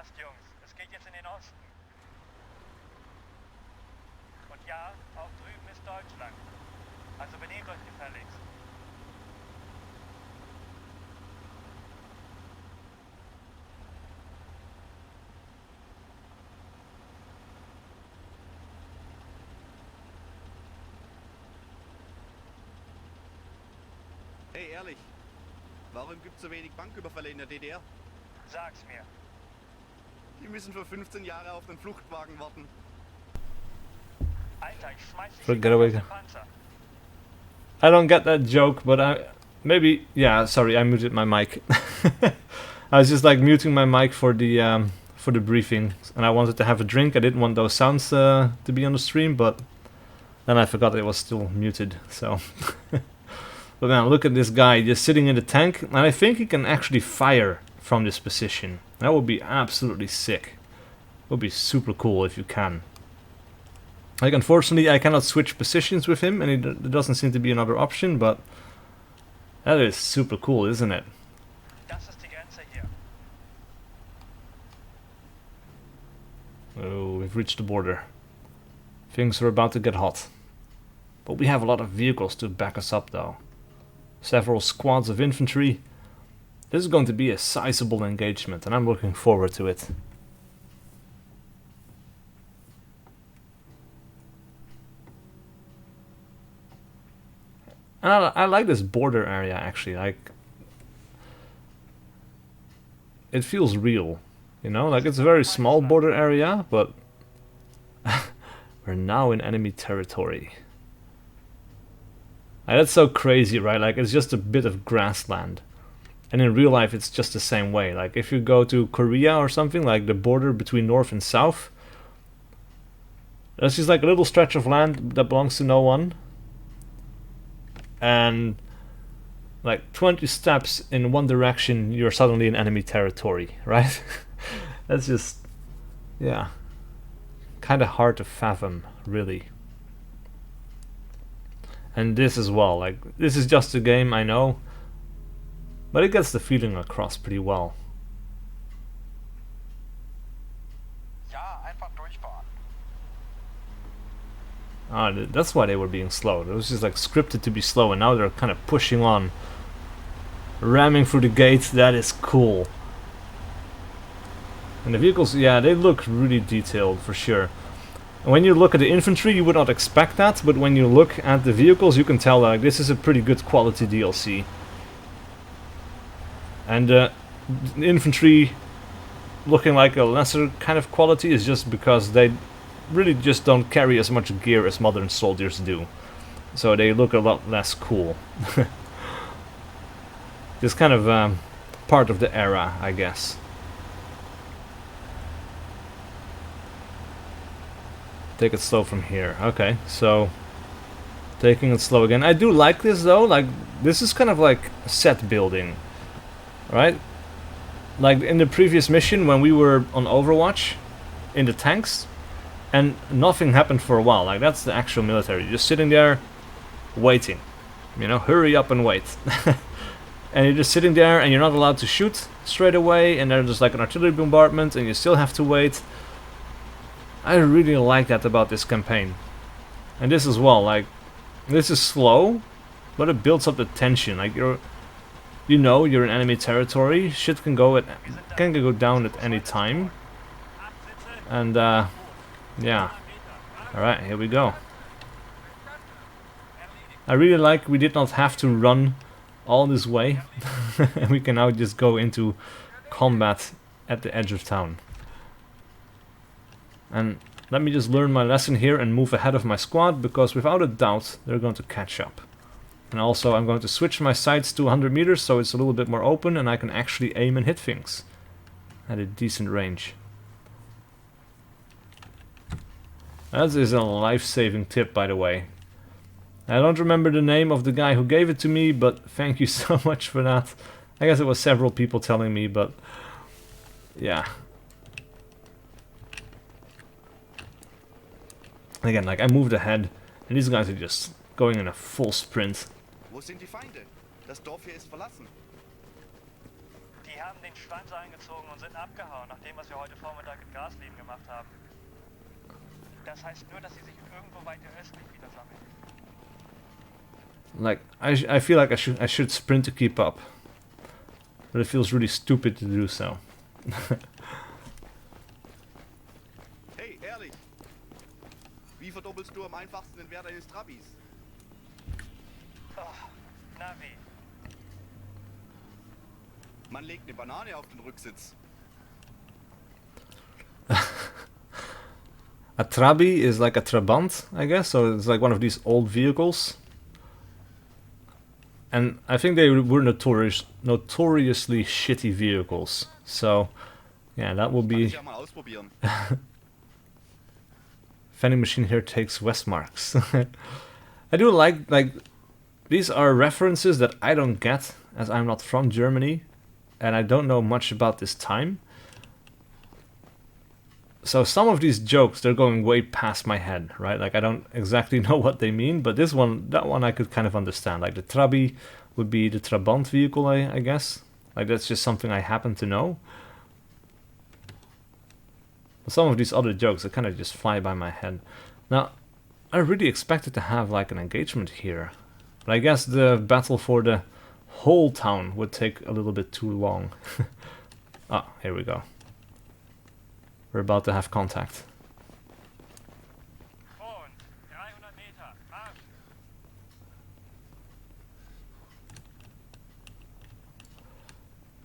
Passt, Jungs. Es geht jetzt in den Osten. Und ja, auch drüben ist Deutschland. Also benehmt euch gefälligst. Hey, ehrlich, warum gibt es so wenig Banküberfälle in der DDR? Sag's mir. Die müssen für 15 Jahre auf den Fluchtwagen warten. Alter, ich schmeiß dich Get away. aus dem Panzer. I don't get that joke, but maybe, yeah, sorry, I muted my mic. I was just like muting my mic for the briefing, and I wanted to have a drink. I didn't want those sounds to be on the stream, but then I forgot it was still muted, so... But man, look at this guy just sitting in the tank, and I think he can actually fire from this position. That would be absolutely sick. It would be super cool if you can. Like, unfortunately, I cannot switch positions with him, and there doesn't seem to be another option, but that is super cool, isn't it? Das ist die Grenze hier. Oh, we've reached the border. Things are about to get hot. But we have a lot of vehicles to back us up, though. Several squads of infantry. This is going to be a sizable engagement, and I'm looking forward to it. And I like this border area, actually. Like, it feels real, you know? Like, it's a very small border area, but we're now in enemy territory. Like, that's so crazy, right? Like, it's just a bit of grassland. And in real life, it's just the same way. Like, if you go to Korea or something, like the border between north and south, that's just like a little stretch of land that belongs to no one. And like 20 steps in one direction, you're suddenly in enemy territory, right? That's just, yeah, kind of hard to fathom, really. And this as well, like, this is just a game, I know, but it gets the feeling across pretty well. Ja, einfach durchfahren. Ah, that's why they were being slow. It was just like scripted to be slow, and now they're kind of pushing on, ramming through the gates. That is cool. And the vehicles, yeah, they look really detailed for sure. When you look at the infantry, you would not expect that, but when you look at the vehicles, you can tell like this is a pretty good quality DLC. And the infantry looking like a lesser kind of quality is just because they really just don't carry as much gear as modern soldiers do. So they look a lot less cool. It's kind of part of the era, I guess. Take it slow from here. Okay, so taking it slow again. I do like this though. Like, this is kind of like set building, right? Like in the previous mission when we were on Overwatch in the tanks, and nothing happened for a while. Like, that's the actual military, just sitting there waiting. You know, hurry up and wait. And you're just sitting there and you're not allowed to shoot straight away, and there's just like an artillery bombardment and you still have to wait. I really like that about this campaign. And this as well, like, this is slow, but it builds up the tension. Like, you know you're in enemy territory, shit can go down at any time. And yeah. Alright, here we go. I really like we did not have to run all this way. And we can now just go into combat at the edge of town. And let me just learn my lesson here and move ahead of my squad, because without a doubt they're going to catch up. And also I'm going to switch my sights to 100 meters so it's a little bit more open and I can actually aim and hit things at a decent range. That is a life-saving tip, by the way. I don't remember the name of the guy who gave it to me, but thank you so much for that. I guess it was several people telling me, but yeah. Again, like, I moved ahead, and these guys are just going in a full sprint. Wo sind die Feinde? Das Dorf hier ist verlassen. Die Die haben den Schwanz eingezogen und sind abgehauen, nach dem, was wir heute Vormittag in Grasleben gemacht haben. Das heißt nur, dass sie sich irgendwo weiter östlich wieder sammeln. Like, I feel like I should sprint to keep up. But it feels really stupid to do so. Hey, ehrlich! Wie verdoppelst du am einfachsten den Wert eines Trabis? Oh, na wie? Man legt eine Banane auf den Rücksitz. A Trabi is like a Trabant, I guess, so it's like one of these old vehicles. And I think they were notoriously shitty vehicles. So, yeah, that will Kann be... ich ja mal ausprobieren. Vending machine here takes Westmarks. I do like, these are references that I don't get, as I'm not from Germany, and I don't know much about this time. So some of these jokes, they're going way past my head, right? Like, I don't exactly know what they mean, but this one, that one I could kind of understand. Like, the Trabi would be the Trabant vehicle, I guess. Like, that's just something I happen to know. But some of these other jokes, they kind of just fly by my head. Now, I really expected to have, like, an engagement here. But I guess the battle for the whole town would take a little bit too long. Ah, here we go. We're about to have contact. Und 300 Meter, Marsch!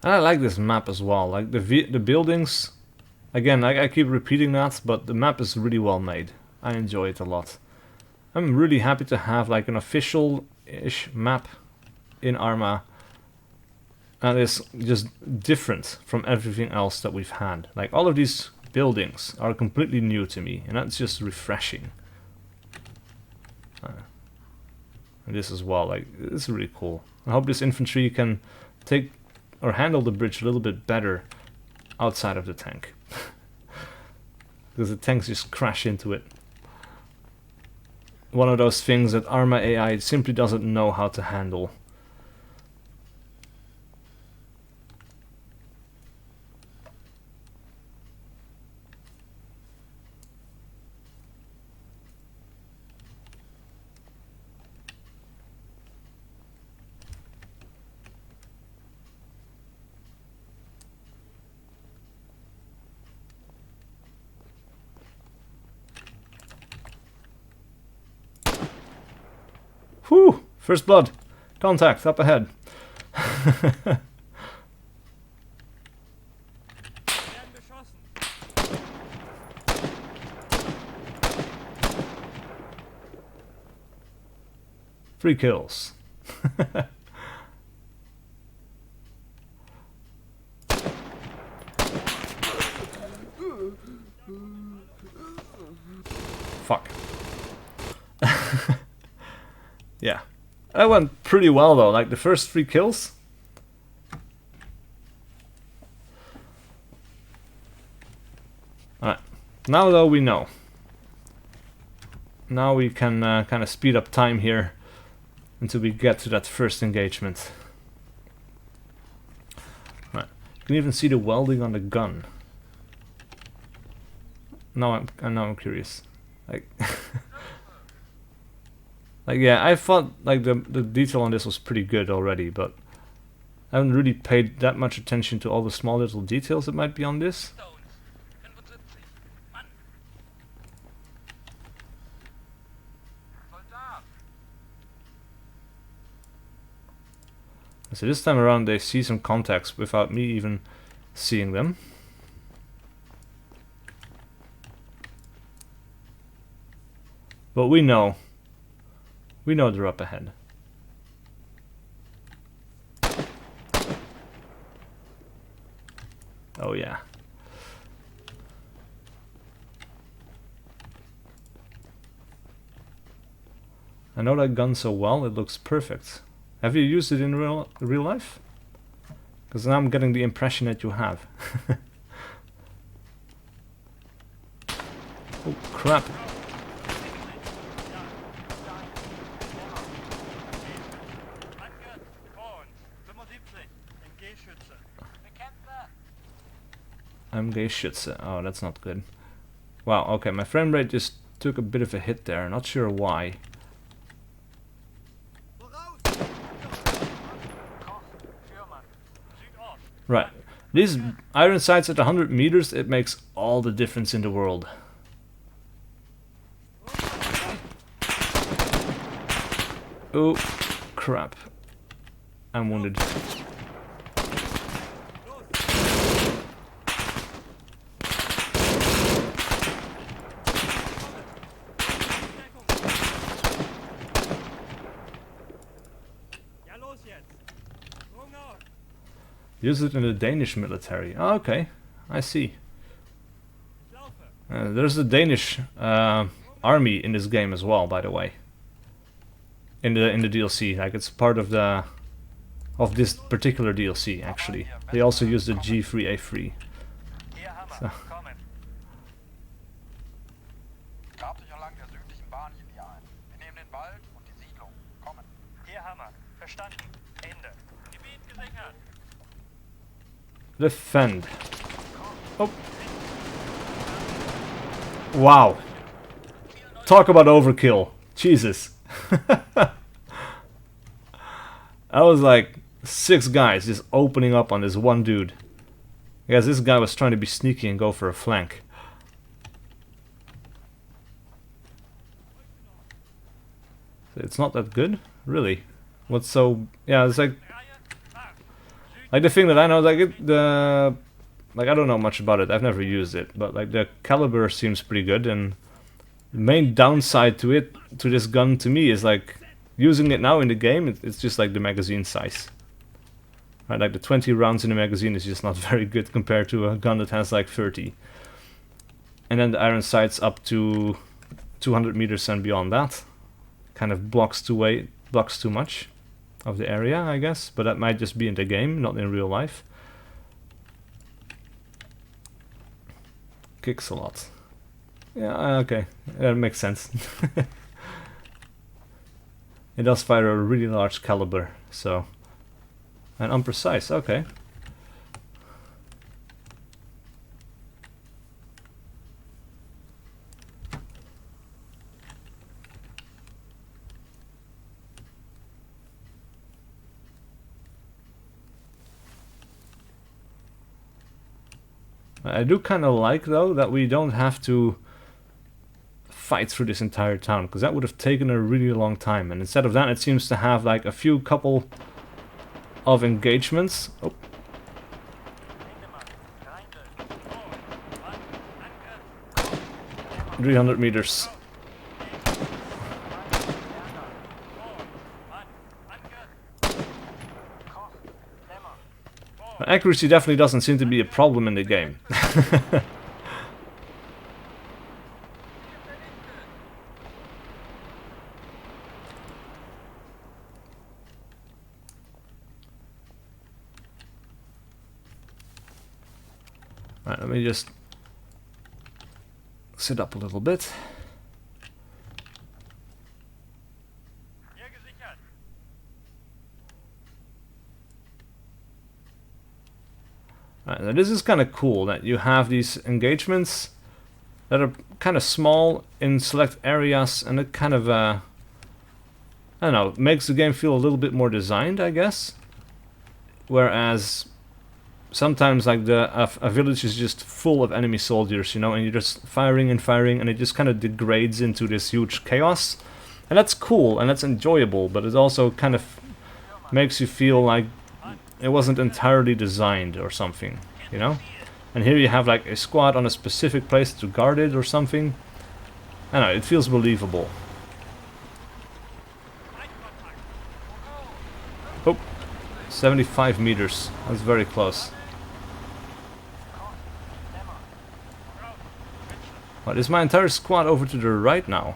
And I like this map as well. Like the buildings, again, I keep repeating that, but the map is really well made. I enjoy it a lot. I'm really happy to have like an official-ish map in ARMA. And it's just different from everything else that we've had. Like all of these buildings are completely new to me, and that's just refreshing. And this as well, like, it's really cool. I hope this infantry can take or handle the bridge a little bit better outside of the tank. Because the tanks just crash into it. One of those things that ARMA AI simply doesn't know how to handle. Whew! First blood. Contact up ahead. Werden beschossen! 3 kills. Fuck. Yeah. That went pretty well though, like the first 3 kills. Alright. Now though we know. Now we can kind of speed up time here until we get to that first engagement. Right. You can even see the welding on the gun. Now I'm curious. Like like yeah, I thought like the detail on this was pretty good already, but I haven't really paid that much attention to all the small little details that might be on this. So this time around they see some contacts without me even seeing them. But we know they're up ahead. Oh yeah. I know that gun so well, it looks perfect. Have you used it in real life? Because now I'm getting the impression that you have. Oh crap. Danke. Und 75. NG-Schütze. MG Schütze. Oh, that's not good. Wow, okay, my frame rate just took a bit of a hit there. Not sure why. Right. These iron sights at 100 meters, it makes all the difference in the world. Oh, crap. I'm wounded. Use it in the Danish military. Oh, okay, I see. There's a Danish army in this game as well, by the way. In the DLC, like it's part of this particular DLC. Actually, they also use the G3A3. Hier, Hammer. So. Kommen. Grab dich entlang der südlichen Bahnlinie ein. Wir nehmen den Wald und die Siedlung. Kommen. Hier, Hammer. Verstanden. Ende. Gebiet gesichert. Defend. Oh. Wow. Talk about overkill. Jesus. I was like 6 guys just opening up on this one dude. I guess this guy was trying to be sneaky and go for a flank. It's not that good, really. What's so... Yeah, it's like the thing that I know, like I don't know much about it. I've never used it, but like the caliber seems pretty good, and the main downside to this gun to me is like using it now in the game. It's just like the magazine size. Right, like the 20 rounds in the magazine is just not very good compared to a gun that has like 30. And then the iron sights up to 200 meters and beyond that kind of blocks too much of the area, I guess, but that might just be in the game, not in real life. Kicks a lot. Yeah, okay, that makes sense. It does fire a really large caliber, so... And unprecise, okay. I do kind of like, though, that we don't have to fight through this entire town, because that would have taken a really long time, and instead of that it seems to have like a few couple of engagements. Oh. 300 meters. Accuracy definitely doesn't seem to be a problem in the game. Right, let me just sit up a little bit. Right, now this is kind of cool that you have these engagements that are kind of small in select areas, and it kind of, I don't know, makes the game feel a little bit more designed, I guess. Whereas sometimes like a village is just full of enemy soldiers, you know, and you're just firing and firing, and it just kind of degrades into this huge chaos. And that's cool, and that's enjoyable, but it also kind of makes you feel like it wasn't entirely designed or something, you know? And here you have like a squad on a specific place to guard it or something. I don't know, it feels believable. Oh, 75 meters, that's very close. But is my entire squad over to the right now?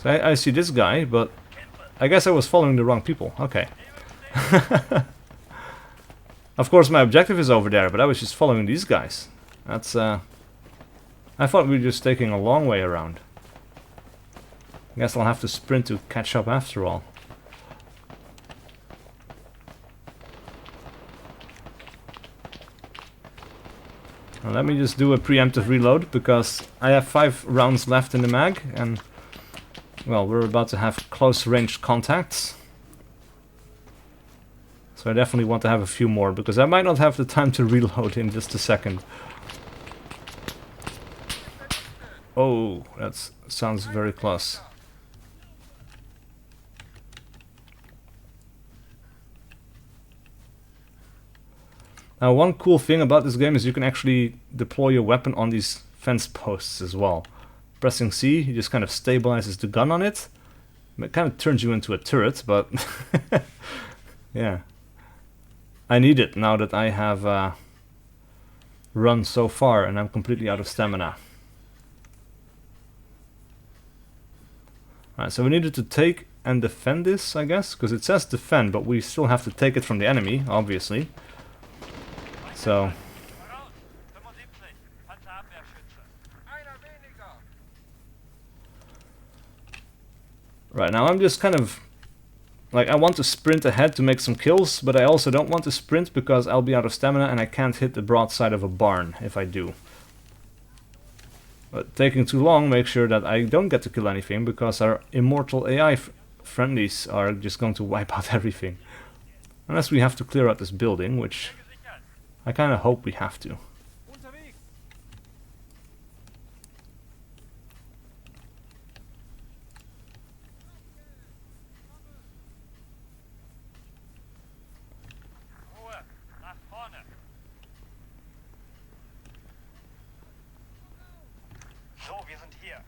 So I see this guy, but I guess I was following the wrong people. Okay. Of course my objective is over there, but I was just following these guys. That's I thought we were just taking a long way around. I guess I'll have to sprint to catch up after all. Now let me just do a preemptive reload, because I have 5 rounds left in the mag, and well, we're about to have close range contacts. So I definitely want to have a few more, because I might not have the time to reload in just a second. Oh, that sounds very close. Now, one cool thing about this game is you can actually deploy your weapon on these fence posts as well. Pressing C, you just kind of stabilizes the gun on it. It kind of turns you into a turret, but yeah. I need it now that I have run so far and I'm completely out of stamina. Alright, so we needed to take and defend this, I guess, because it says defend, but we still have to take it from the enemy, obviously. So right now I'm just kind of like, I want to sprint ahead to make some kills, but I also don't want to sprint because I'll be out of stamina and I can't hit the broadside of a barn if I do. But taking too long makes sure that I don't get to kill anything, because our immortal AI friendlies are just going to wipe out everything. Unless we have to clear out this building, which I kind of hope we have to. So, wir sind hier.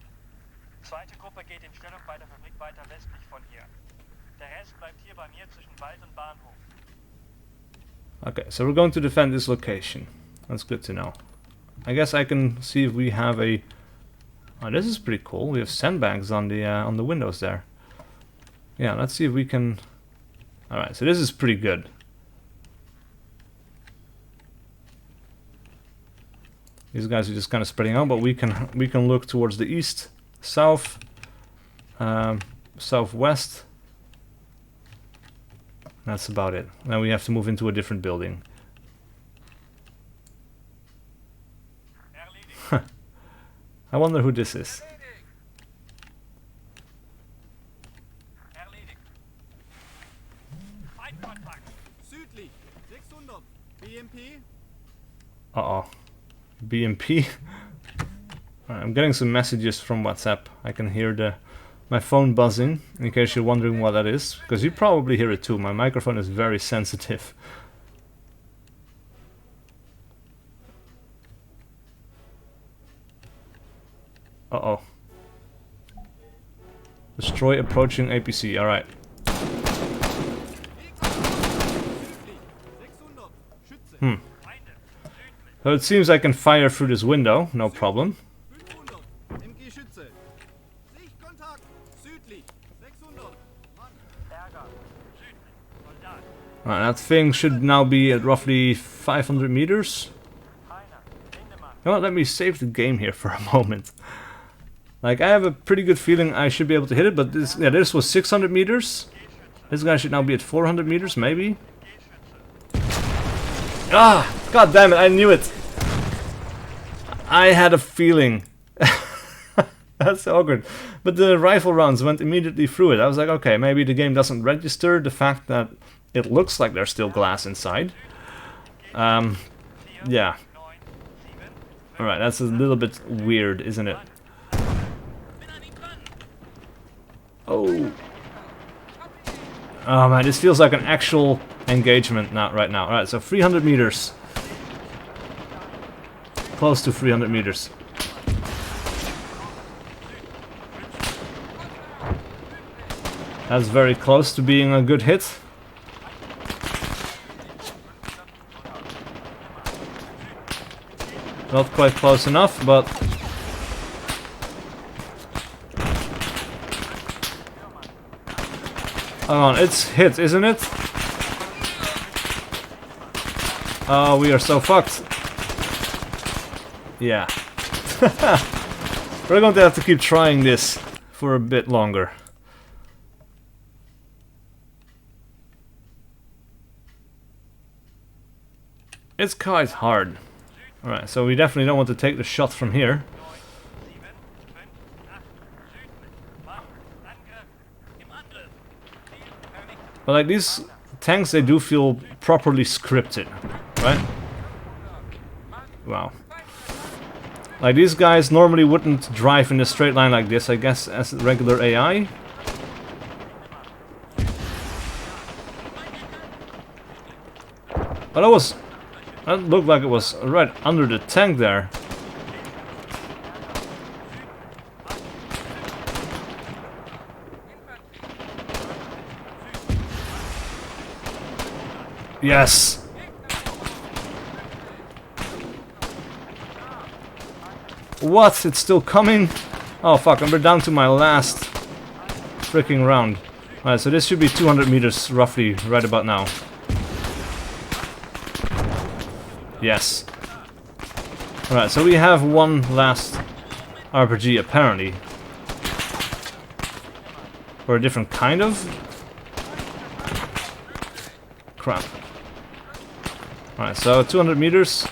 Zweite Gruppe geht in Stellung bei der Fabrik weiter westlich von hier. Der Rest bleibt hier bei mir zwischen Wald und Bahnhof. Okay, so we're going to defend this location. That's good to know. I guess I can see if we have a... Oh, this is pretty cool. We have sandbags on the windows there. Yeah, let's see if we can... Alright, so this is pretty good. These guys are just kind of spreading out, but we can look towards the east, south, southwest. That's about it. Now we have to move into a different building. I wonder who this is. Südlich, 600. BMP. Uh-oh. BMP? I'm getting some messages from WhatsApp. I can hear my phone buzzing, in case you're wondering what that is, because you probably hear it too. My microphone is very sensitive. Uh-oh. Destroy approaching APC, alright. So it seems I can fire through this window, no problem. Alright, that thing should now be at roughly 500 meters. You know what, let me save the game here for a moment. Like, I have a pretty good feeling I should be able to hit it, but this was 600 meters. This guy should now be at 400 meters, maybe. Ah! God damn it, I knew it! I had a feeling. That's awkward. But the rifle rounds went immediately through it. I was like, okay, maybe the game doesn't register the fact that it looks like there's still glass inside. Yeah. Alright, that's a little bit weird, isn't it? Oh. Oh man, this feels like an actual engagement right now. Alright, so 300 meters. Close to 300 meters. That's very close to being a good hit. Not quite close enough, but... Hang on, it's hit, isn't it? Oh, we are so fucked. Yeah. We're going to have to keep trying this for a bit longer. It's quite hard. Alright, so we definitely don't want to take the shot from here. 7, 5, 8, Süden. Mach Angriff. Im Angriff. Ziel vernichtet. But like these tanks, they do feel properly scripted, right? Wow. Like these guys normally wouldn't drive in a straight line like this, I guess, as regular AI. But that looked like it was right under the tank there. Yes! What? It's still coming? Oh fuck, and we're down to my last freaking round. Alright, so this should be 200 meters roughly right about now. Yes. Alright, so we have one last RPG apparently. Or a different kind of? Crap. Alright, so 200 meters.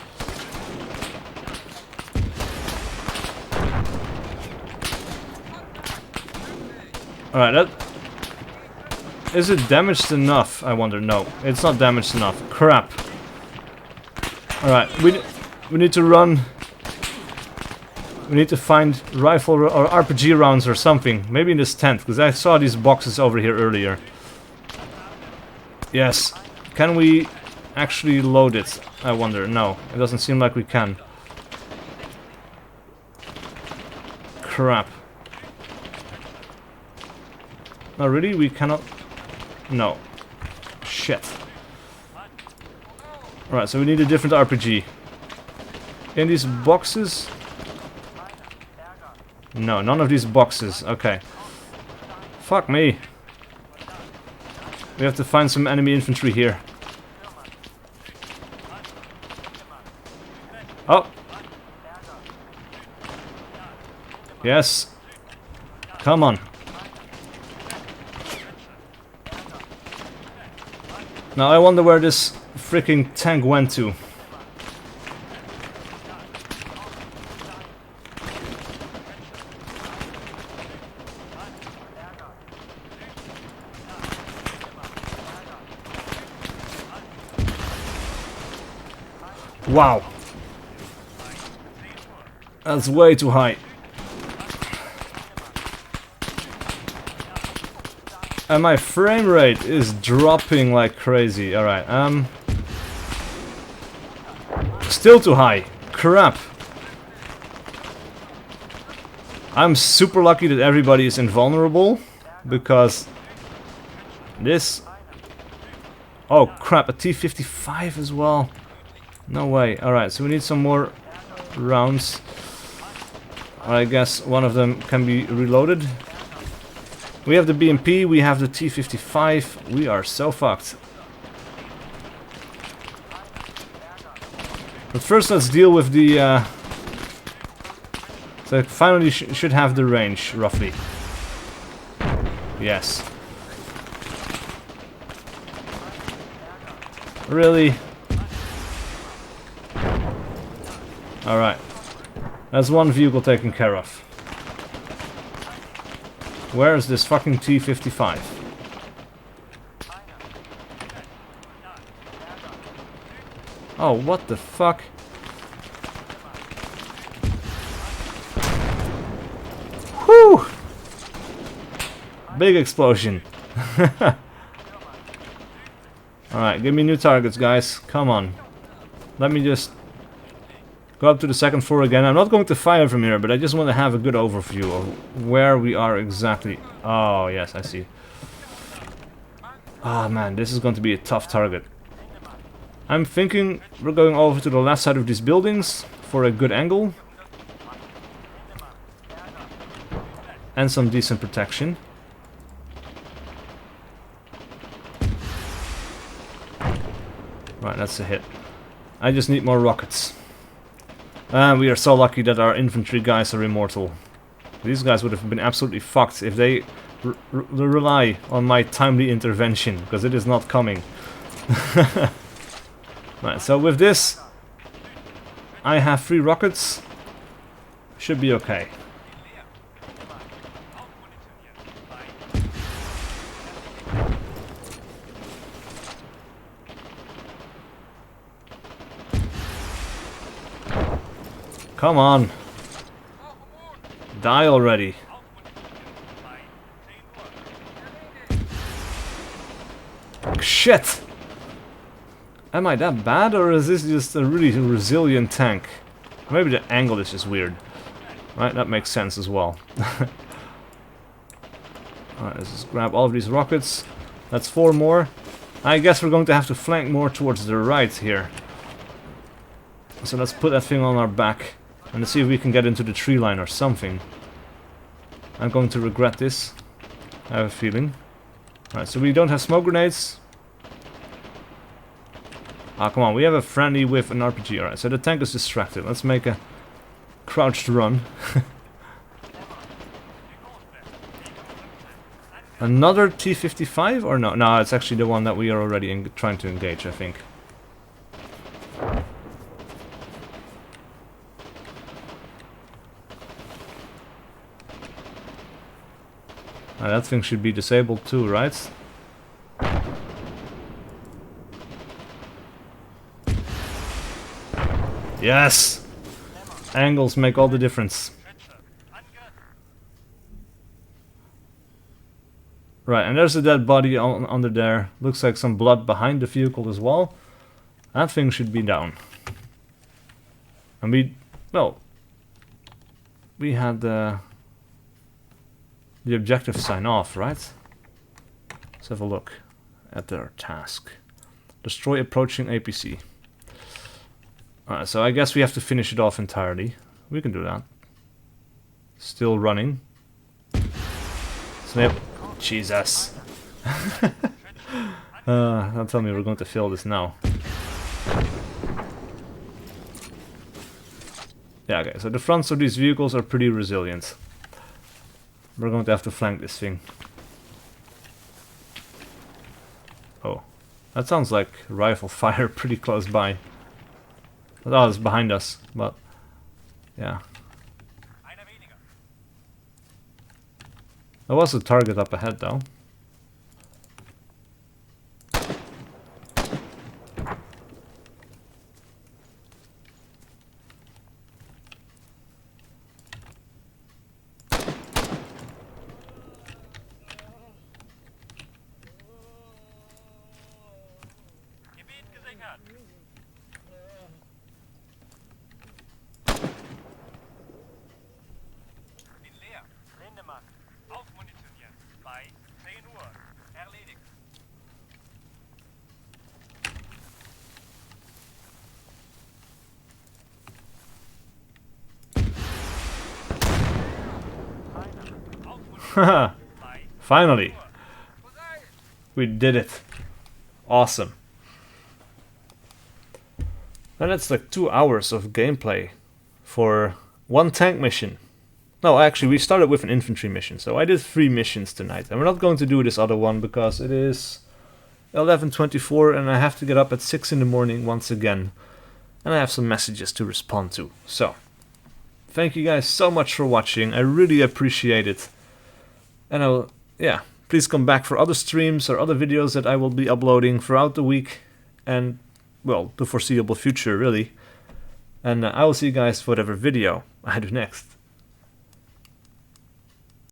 Alright, that... Is it damaged enough? I wonder. No, it's not damaged enough. Crap. Alright, we need to run. We need to find rifle or RPG rounds or something. Maybe in this tent, because I saw these boxes over here earlier. Yes. Can we actually load it? I wonder. No, it doesn't seem like we can. Crap. No, really? We cannot... No. Shit. Alright, so we need a different RPG. In these boxes? No, none of these boxes. Okay. Fuck me. We have to find some enemy infantry here. Oh! Yes. Come on. Now I wonder where this freaking tank went to. Wow. That's way too high. And my frame rate is dropping like crazy. Alright, still too high. Crap. I'm super lucky that everybody is invulnerable, because this... Oh crap, a T-55 as well. No way. Alright, so we need some more rounds. I guess one of them can be reloaded. We have the BMP, we have the T-55. We are so fucked. But first let's deal with the... So it finally should have the range, roughly. Yes. Really? Alright. That's one vehicle taken care of. Where is this fucking T-55? Oh, what the fuck? Whew! Big explosion. Alright, give me new targets, guys. Come on. Let me just go up to the second floor again. I'm not going to fire from here, but I just want to have a good overview of where we are exactly. Oh, yes, I see. Ah, man, this is going to be a tough target. I'm thinking we're going over to the left side of these buildings for a good angle. And some decent protection. Right, that's a hit. I just need more rockets. And we are so lucky that our infantry guys are immortal. These guys would have been absolutely fucked if they rely on my timely intervention, because it is not coming. Right, so with this, I have 3 rockets. Should be okay. Come on. Die already. Shit! Am I that bad, or is this just a really resilient tank? Maybe the angle is just weird. Right, that makes sense as well. Alright, let's just grab all of these rockets. That's 4 more. I guess we're going to have to flank more towards the right here. So let's put that thing on our back. And let's see if we can get into the tree line or something. I'm going to regret this. I have a feeling. Alright, so we don't have smoke grenades. Ah, come on, we have a friendly with an RPG. Alright, so the tank is distracted. Let's make a crouched run. Another T-55? Or no? No, it's actually the one that we are already trying to engage, I think. That thing should be disabled too, right? Yes! Angles make all the difference. Right, and there's a dead body under there. Looks like some blood behind the vehicle as well. That thing should be down. And we had the objective sign off, right? Let's have a look at their task. Destroy approaching APC. Alright, so I guess we have to finish it off entirely. We can do that. Still running. Snip. Jesus. Don't tell me we're going to fail this now. Yeah, okay, so the fronts of these vehicles are pretty resilient. We're going to have to flank this thing. Oh, that sounds like rifle fire pretty close by. Oh, it's behind us, but yeah. There was a target up ahead though. Haha, finally, we did it. Awesome. And that's like 2 hours of gameplay for one tank mission. No, actually, we started with an infantry mission, so I did 3 missions tonight. And we're not going to do this other one because it is 11:24 and I have to get up at 6 in the morning once again. And I have some messages to respond to. So, thank you guys so much for watching. I really appreciate it. And yeah, please come back for other streams or other videos that I will be uploading throughout the week. And, well, the foreseeable future, really. And I will see you guys for whatever video I do next.